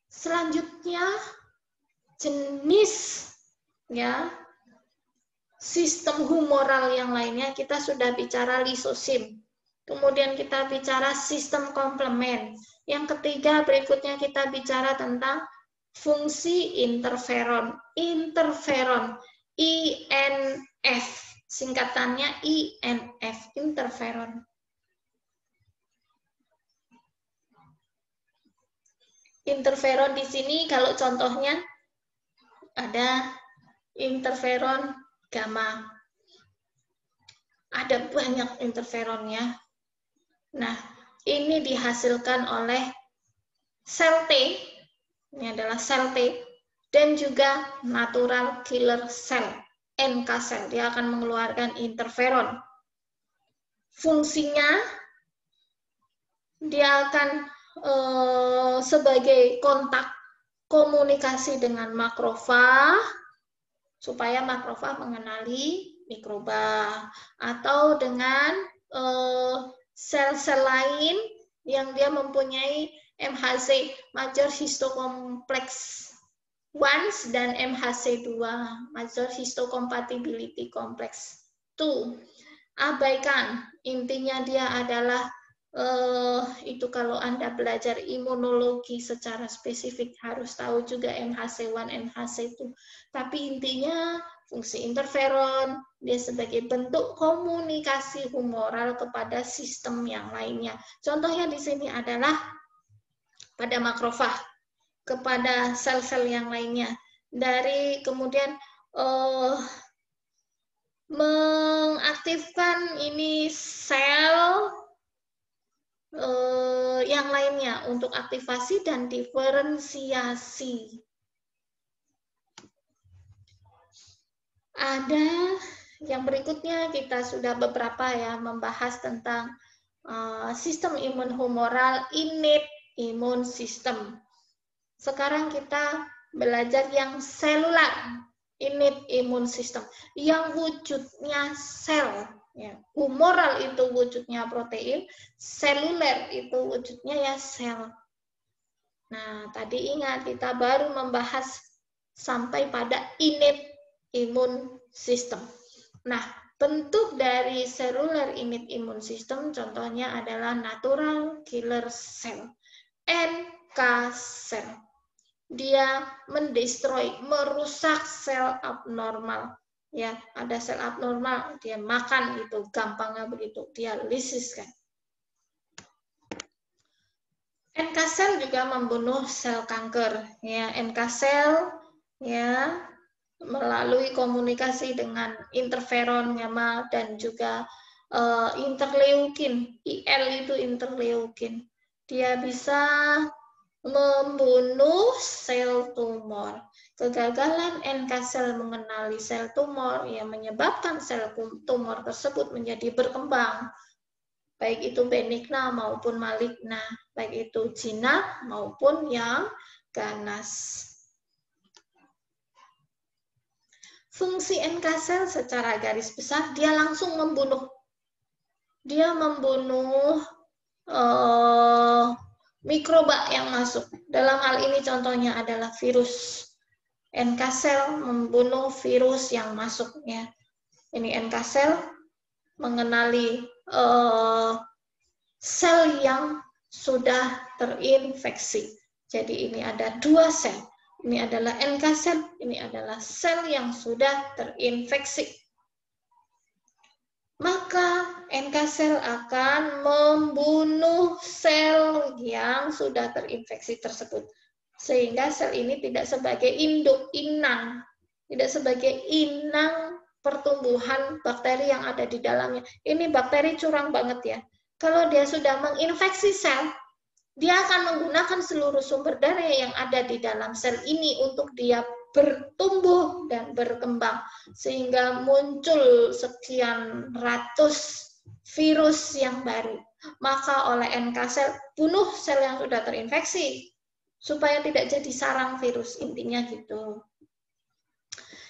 Selanjutnya jenis, ya, sistem humoral yang lainnya. Kita sudah bicara lisosim. Kemudian kita bicara sistem komplement. Yang ketiga berikutnya kita bicara tentang fungsi interferon. Interferon, INF, singkatannya INF, interferon. Interferon di sini kalau contohnya ada interferon gamma. Ada banyak interferonnya. Nah, ini dihasilkan oleh sel T, ini adalah sel T, dan juga natural killer cell, NK cell. Dia akan mengeluarkan interferon. Fungsinya, dia akan sebagai kontak komunikasi dengan makrofag, supaya makrofag mengenali mikroba, atau dengan sel-sel lain yang dia mempunyai MHC, major histocomplex 1 dan MHC2, major histocompatibility complex 2. Abaikan, intinya dia adalah itu kalau Anda belajar imunologi secara spesifik harus tahu juga MHC1, MHC2. Tapi intinya fungsi interferon dia sebagai bentuk komunikasi humoral kepada sistem yang lainnya. Contohnya di sini adalah pada makrofag kepada sel-sel yang lainnya. Dari kemudian mengaktifkan ini sel yang lainnya untuk aktivasi dan diferensiasi. Ada yang berikutnya, kita sudah beberapa ya membahas tentang sistem imun humoral, innate imun system. Sekarang kita belajar yang selular, innate imun system, yang wujudnya sel. Ya, humoral itu wujudnya protein, seluler itu wujudnya ya sel. Nah, tadi ingat kita baru membahas sampai pada innate imun system. Nah, bentuk dari seluler innate imun system contohnya adalah natural killer cell, NK cell. Dia mendestroy, merusak sel abnormal. Ya, ada sel abnormal, dia makan itu, gampangnya begitu, dia lisiskan. NK cell juga membunuh sel kanker. Ya, NK cell ya melalui komunikasi dengan interferon gamma dan juga interleukin. IL itu interleukin. Dia bisa membunuh sel tumor. Kegagalan NK sel mengenali sel tumor yang menyebabkan sel tumor tersebut menjadi berkembang, baik itu benigna maupun maligna, baik itu jinak maupun yang ganas. Fungsi NK sel secara garis besar dia langsung membunuh. Dia membunuh mikroba yang masuk. Dalam hal ini contohnya adalah virus. NK sel membunuh virus yang masuk ya. Ini NK sel mengenali sel yang sudah terinfeksi. Jadi ini ada dua sel. Ini adalah NK sel, ini adalah sel yang sudah terinfeksi. Maka NK sel akan membunuh sel yang sudah terinfeksi tersebut. Sehingga sel ini tidak sebagai induk, inang. Tidak sebagai inang pertumbuhan bakteri yang ada di dalamnya. Ini bakteri curang banget ya. Kalau dia sudah menginfeksi sel, dia akan menggunakan seluruh sumber daya yang ada di dalam sel ini untuk dia bertumbuh dan berkembang, sehingga muncul sekian ratus virus yang baru. Maka oleh NK sel, bunuh sel yang sudah terinfeksi, supaya tidak jadi sarang virus, intinya gitu.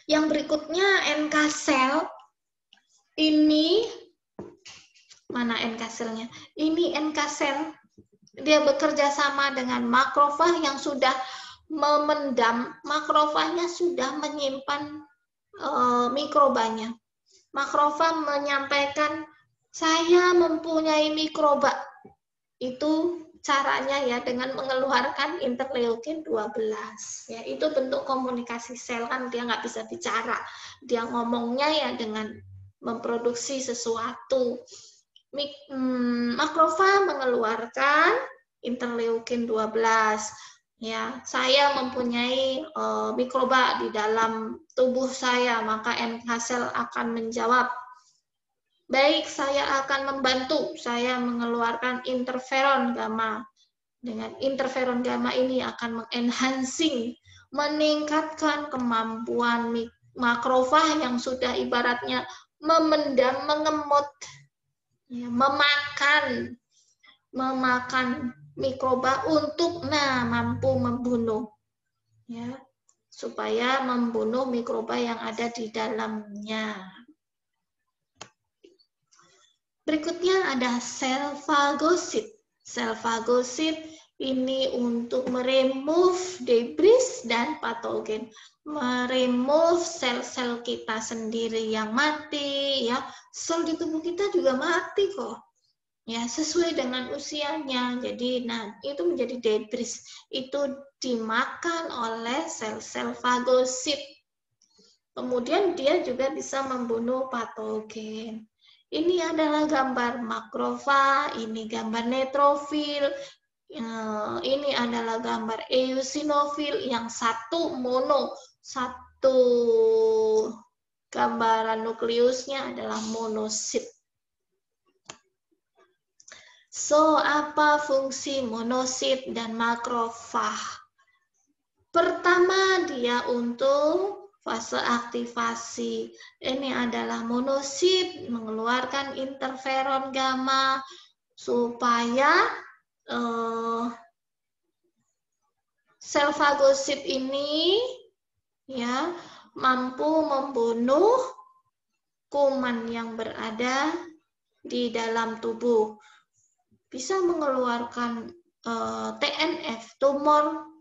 Yang berikutnya NK sel, ini, mana NK selnya? Ini NK sel, dia bekerja sama dengan makrofag yang sudah memendam, makrofagnya sudah menyimpan mikrobanya. Makrofag menyampaikan, saya mempunyai mikroba. Itu caranya ya dengan mengeluarkan interleukin 12. Ya, itu bentuk komunikasi sel, kan dia nggak bisa bicara. Dia ngomongnya ya dengan memproduksi sesuatu. Makrofag mengeluarkan interleukin 12. Ya, saya mempunyai mikroba di dalam tubuh saya, maka NK sel akan menjawab, baik, saya akan membantu, saya mengeluarkan interferon gamma. Dengan interferon gamma ini akan mengenhancing, meningkatkan kemampuan makrofag yang sudah ibaratnya memendam, mengemot, ya, memakan mikroba untuk mampu membunuh, ya, supaya membunuh mikroba yang ada di dalamnya. Berikutnya ada sel fagosit. Sel fagosit ini untuk meremove debris dan patogen, meremove sel-sel kita sendiri yang mati, ya. Sel di tubuh kita juga mati kok. Ya, sesuai dengan usianya. Jadi, itu menjadi debris. Itu dimakan oleh sel-sel fagosit. Kemudian dia juga bisa membunuh patogen. Ini adalah gambar makrofag, ini gambar neutrofil, ini adalah gambar eosinofil, yang satu mono, satu gambaran nukleusnya adalah monosit. So, apa fungsi monosit dan makrofag? Pertama, dia untuk fase aktivasi. Ini adalah monosit mengeluarkan interferon gamma supaya sel fagosit ini ya mampu membunuh kuman yang berada di dalam tubuh. Bisa mengeluarkan TNF, tumor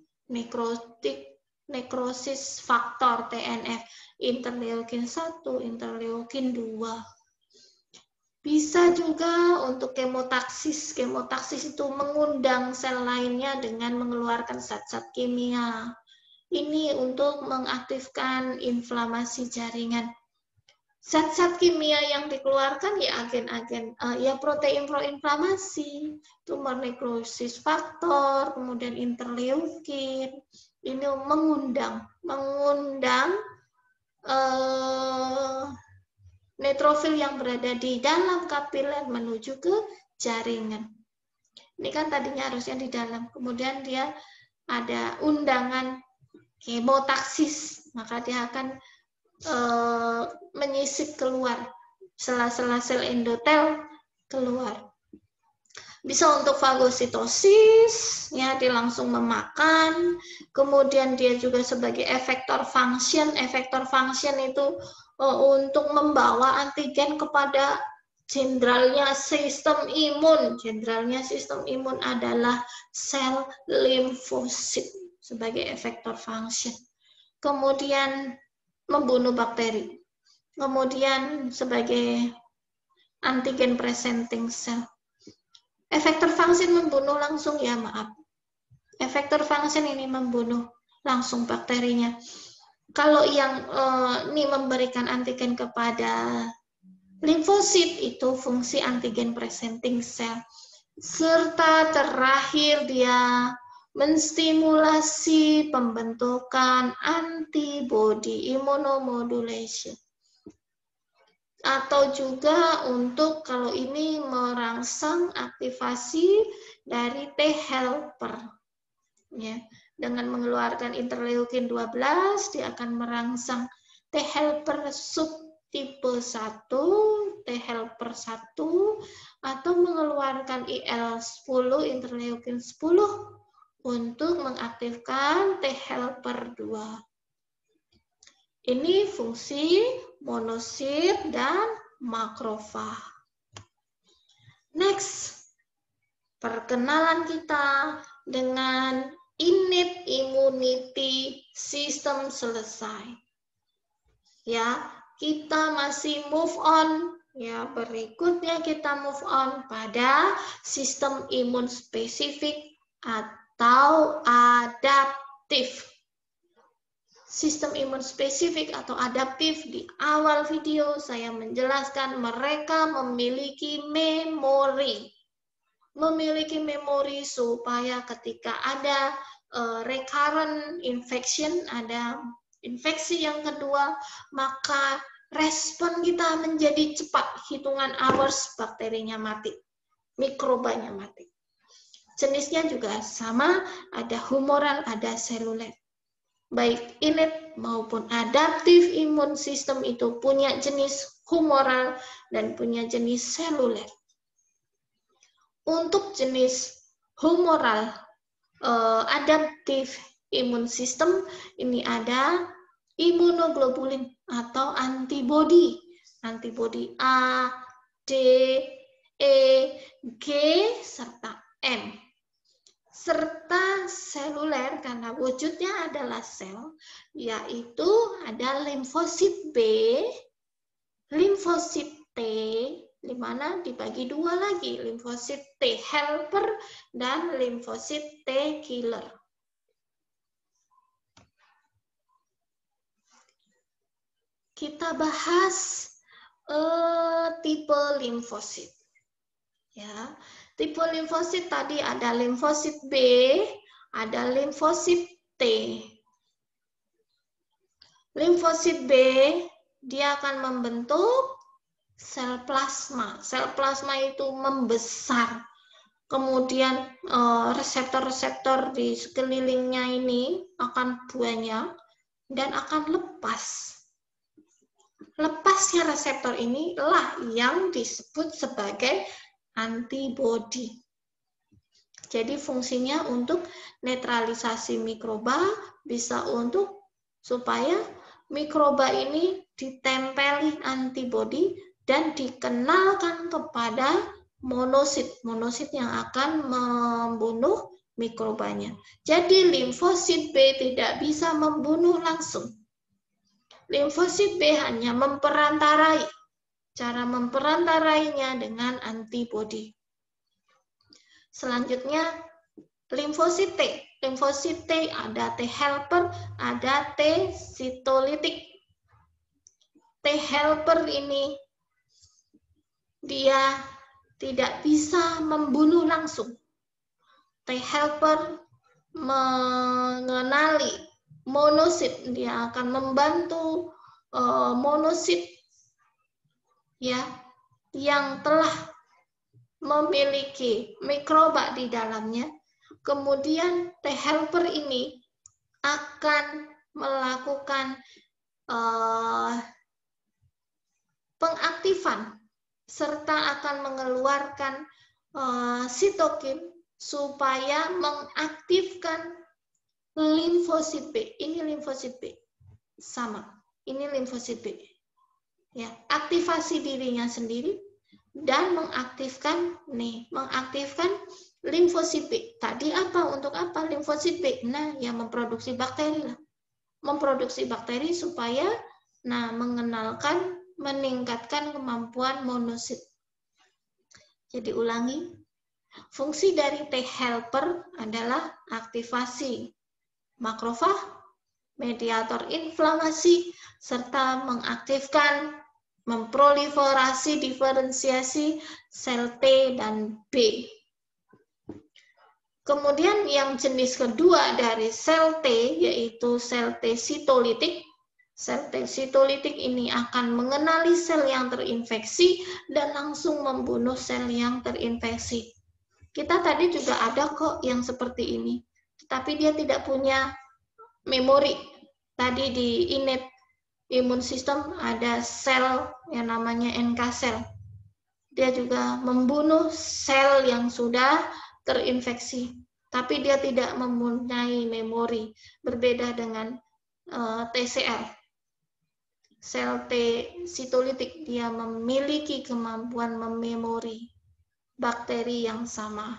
necrosis faktor TNF, interleukin 1, interleukin 2. Bisa juga untuk kemotaksis. Kemotaksis itu mengundang sel lainnya dengan mengeluarkan zat-zat kimia. Ini untuk mengaktifkan inflamasi jaringan. Zat-zat kimia yang dikeluarkan ya agen-agen, ya protein proinflamasi, tumor necrosis faktor, kemudian interleukin. Ini mengundang neutrofil yang berada di dalam kapiler menuju ke jaringan. Ini kan tadinya harusnya di dalam, kemudian dia ada undangan kemotaksis, maka dia akan menyisip keluar, sela-sela sel endotel keluar. Bisa untuk fagositosis, ya, dia langsung memakan. Kemudian dia juga sebagai efektor function. Efektor function itu untuk membawa antigen kepada jenderalnya sistem imun. Jenderalnya sistem imun adalah sel limfosit sebagai efektor function. Kemudian membunuh bakteri. Kemudian sebagai antigen presenting cell. Efektor function membunuh langsung, ya maaf. Efektor function ini membunuh langsung bakterinya. Kalau yang ini memberikan antigen kepada limfosit, itu fungsi antigen presenting cell. Serta terakhir dia menstimulasi pembentukan antibody immunomodulation. atau juga untuk kalau ini merangsang aktivasi dari T helper. Ya, dengan mengeluarkan interleukin 12 dia akan merangsang T helper subtipe 1, T helper 1 atau mengeluarkan IL-10 interleukin 10 untuk mengaktifkan T helper 2. Ini fungsi monosit dan makrofag. Next, perkenalan kita dengan innate immunity system selesai. Ya, kita masih move on. Ya, berikutnya kita move on pada sistem imun spesifik atau adaptif. Sistem imun spesifik atau adaptif, di awal video saya menjelaskan mereka memiliki memori. Memiliki memori supaya ketika ada recurrent infection, ada infeksi yang kedua, maka respon kita menjadi cepat, hitungan hours bakterinya mati, mikrobanya mati. Jenisnya juga sama, ada humoral, ada seluler. Baik innate maupun adaptif imun sistem itu punya jenis humoral dan punya jenis seluler. Untuk jenis humoral adaptif imun sistem ini ada imunoglobulin atau antibodi. Antibodi A, D, E, G, serta M. Serta seluler karena wujudnya adalah sel, yaitu ada limfosit B, limfosit T, di mana dibagi dua lagi, limfosit T helper dan limfosit T killer. Kita bahas tipe limfosit. Ya, tipe limfosit tadi ada limfosit B, ada limfosit T. Limfosit B dia akan membentuk sel plasma. Sel plasma itu membesar. Kemudian reseptor-reseptor di sekelilingnya ini akan banyak dan akan lepas. Lepasnya reseptor inilah yang disebut sebagai antibodi. Jadi fungsinya untuk netralisasi mikroba, bisa untuk supaya mikroba ini ditempeli antibodi dan dikenalkan kepada monosit. Monosit yang akan membunuh mikrobanya. Jadi limfosit B tidak bisa membunuh langsung. Limfosit B hanya memperantarai. Cara memperantarainya dengan antibodi. Selanjutnya, limfosit T. Limfosit T ada T helper, ada T sitolitik. T helper ini dia tidak bisa membunuh langsung. T helper mengenali monosit, dia akan membantu monosit ya yang telah memiliki mikroba di dalamnya. Kemudian T helper ini akan melakukan pengaktifan serta akan mengeluarkan sitokin supaya mengaktifkan limfosit B. Ini limfosit B. Sama. Ini limfosit B. Ya, aktivasi dirinya sendiri dan mengaktifkan limfosit B. Tadi apa? Untuk apa limfosit B? Nah, yang memproduksi bakteri lah. Memproduksi bakteri supaya meningkatkan kemampuan monosit. Jadi ulangi, fungsi dari T helper adalah aktivasi makrofag, mediator inflamasi, serta mengaktifkan memproliferasi diferensiasi sel T dan B. Kemudian yang jenis kedua dari sel T yaitu sel T sitolitik. Sel T sitolitik ini akan mengenali sel yang terinfeksi dan langsung membunuh sel yang terinfeksi. Kita tadi juga ada kok yang seperti ini, tetapi dia tidak punya memori. Tadi di innate immune system ada sel yang namanya NK sel. Dia juga membunuh sel yang sudah terinfeksi, tapi dia tidak mempunyai memori, berbeda dengan TCL. Sel T sitolitik, dia memiliki kemampuan mememori bakteri yang sama.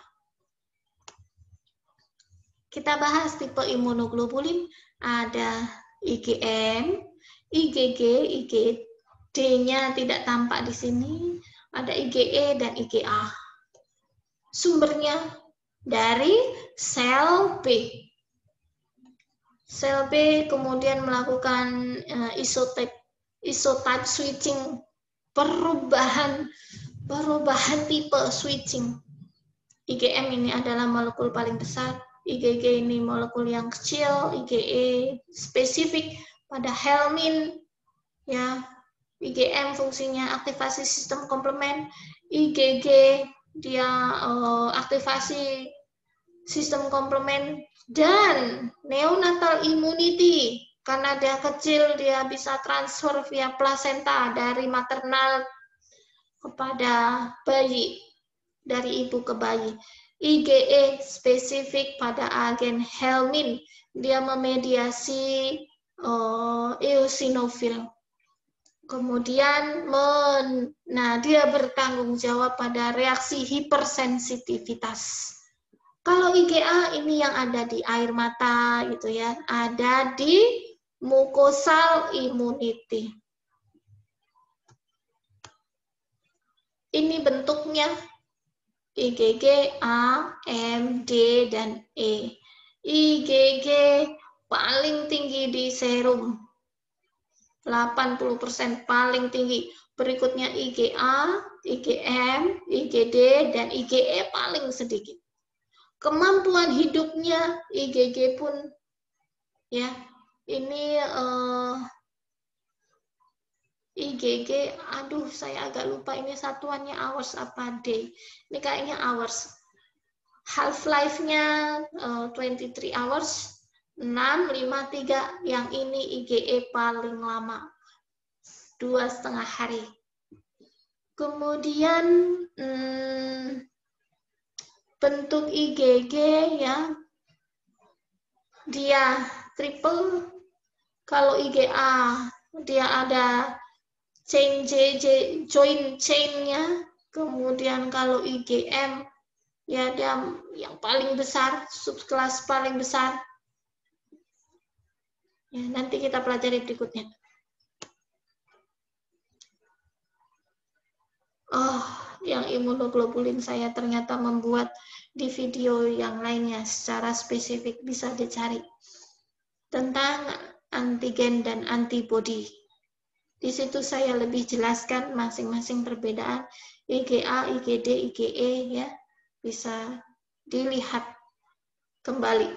Kita bahas tipe imunoglobulin, ada IgM, IgG, IgD-nya tidak tampak di sini, ada IgE dan IgA. Sumbernya dari sel B. Sel B kemudian melakukan isotype switching, perubahan tipe switching. IgM ini adalah molekul paling besar, IgG ini molekul yang kecil, IgE spesifik pada helmin, ya. IgM fungsinya aktivasi sistem komplement, IgG dia aktivasi sistem komplement, dan neonatal immunity, karena dia kecil, dia bisa transfer via plasenta dari maternal kepada bayi, dari ibu ke bayi. IgE spesifik pada agen helmin, dia memediasi eosinofil. Kemudian dia bertanggung jawab pada reaksi hipersensitivitas. Kalau IgA ini yang ada di air mata gitu ya, ada di mucosal immunity. Ini bentuknya IgG A, M, D, dan E. IgG paling tinggi di serum, 80% paling tinggi. Berikutnya IgA, IgM, IgD, dan IgE paling sedikit. Kemampuan hidupnya IgG pun, ya, ini IgG, aduh saya agak lupa ini satuannya hours apa day. Ini kayaknya hours. Half-life-nya 23 hours, 6, 5, 3. Yang ini IgE paling lama, 2,5 hari. Kemudian bentuk IgG, ya, dia triple. Kalau IgA dia ada join chain-nya. Kemudian kalau IgM ya dia yang paling besar, subkelas paling besar. Ya, nanti kita pelajari berikutnya. Yang imunoglobulin saya ternyata membuat di video yang lainnya secara spesifik, bisa dicari tentang antigen dan antibodi. Di situ saya lebih jelaskan masing-masing perbedaan IgA, IgD, IgE, ya, bisa dilihat kembali.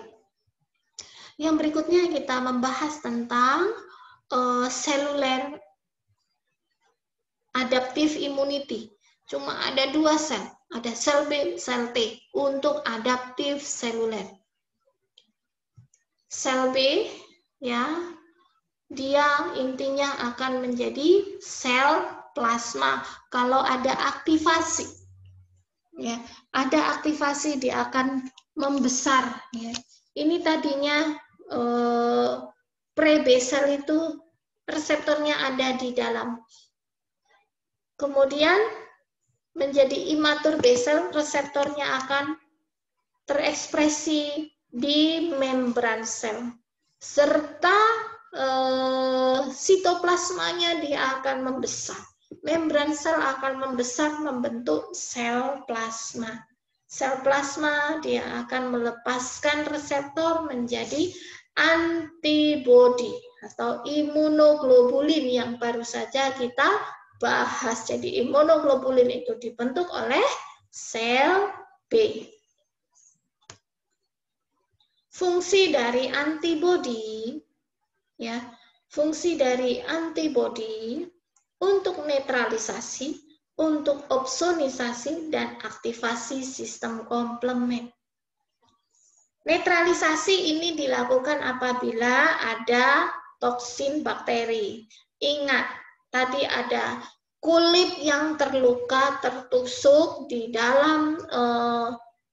Yang berikutnya kita membahas tentang seluler adaptive immunity. Cuma ada 2 sel, ada sel B, sel T untuk adaptive seluler. Sel B, ya, dia intinya akan menjadi sel plasma kalau ada aktivasi. Ya, ada aktivasi dia akan membesar. Ya. Ini tadinya pre-B cell itu reseptornya ada di dalam. Kemudian menjadi immature B cell, reseptornya akan terekspresi di membran sel. Serta sitoplasmanya dia akan membesar. Membran sel akan membesar membentuk sel plasma. Sel plasma dia akan melepaskan reseptor menjadi antibodi atau imunoglobulin yang baru saja kita bahas. Jadi imunoglobulin itu dibentuk oleh sel B. Fungsi dari antibodi, ya, Fungsi dari antibodi untuk netralisasi, untuk opsonisasi, dan aktivasi sistem komplement. Netralisasi ini dilakukan apabila ada toksin bakteri. Ingat, tadi ada kulit yang terluka, tertusuk di dalam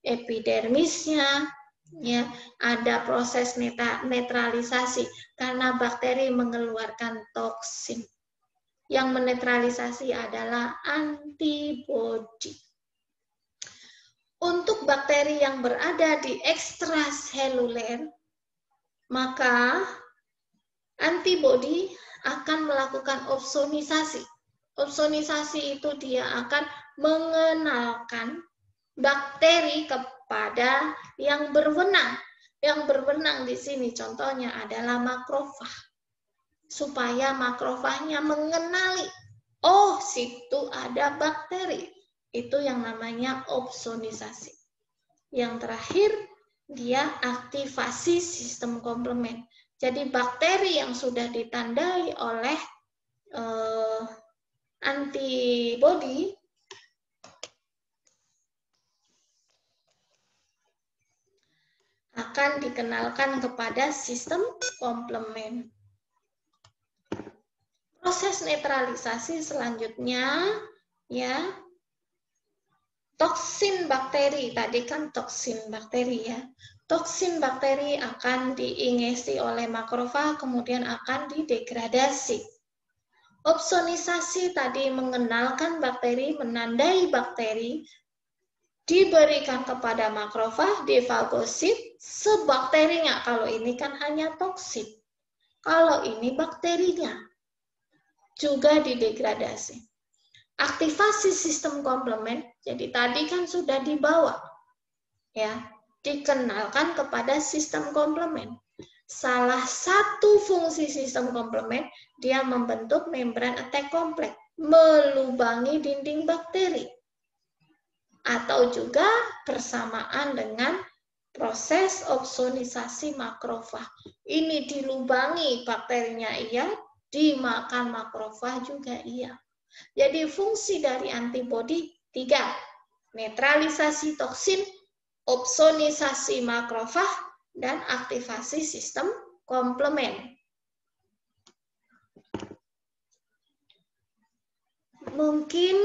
epidermisnya, ya, ada proses netralisasi karena bakteri mengeluarkan toksin. Yang menetralisasi adalah antibodi. Untuk bakteri yang berada di ekstraseluler, maka antibodi akan melakukan opsonisasi. Opsonisasi itu dia akan mengenalkan bakteri kepada yang berwenang. Yang berwenang di sini contohnya adalah makrofag. Supaya makrofagnya mengenali, oh, situ ada bakteri. Itu yang namanya opsonisasi. Yang terakhir, dia aktivasi sistem komplement. Jadi bakteri yang sudah ditandai oleh antibodi akan dikenalkan kepada sistem komplement. Proses netralisasi selanjutnya, ya, toksin bakteri, tadi kan toksin bakteri ya. Toksin bakteri akan diingesti oleh makrofag, kemudian akan didegradasi. Opsonisasi tadi mengenalkan bakteri, menandai bakteri, diberikan kepada makrofag, difagosit, sebakterinya. Kalau ini kan hanya toksin. Kalau ini bakterinya juga didegradasi. Aktivasi sistem komplement, jadi tadi kan sudah dibawa, ya, dikenalkan kepada sistem komplement. Salah satu fungsi sistem komplement, dia membentuk membran attack kompleks, melubangi dinding bakteri. Atau juga bersamaan dengan proses opsonisasi makrofag. Ini dilubangi bakterinya iya, dimakan makrofag juga iya. Jadi fungsi dari antibodi 3, netralisasi toksin, opsonisasi makrofag, dan aktivasi sistem komplement. Mungkin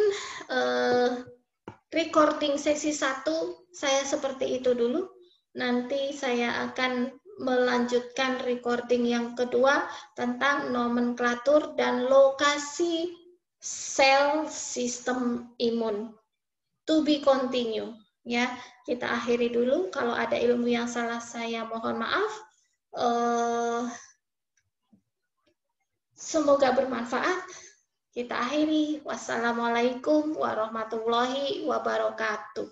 recording sesi 1 saya seperti itu dulu. Nanti saya akan melanjutkan recording yang kedua tentang nomenklatur dan lokasi sel sistem imun. To be continue, ya. Kita akhiri dulu. Kalau ada ilmu yang salah saya mohon maaf. Semoga bermanfaat. Kita akhiri. Wassalamualaikum warahmatullahi wabarakatuh.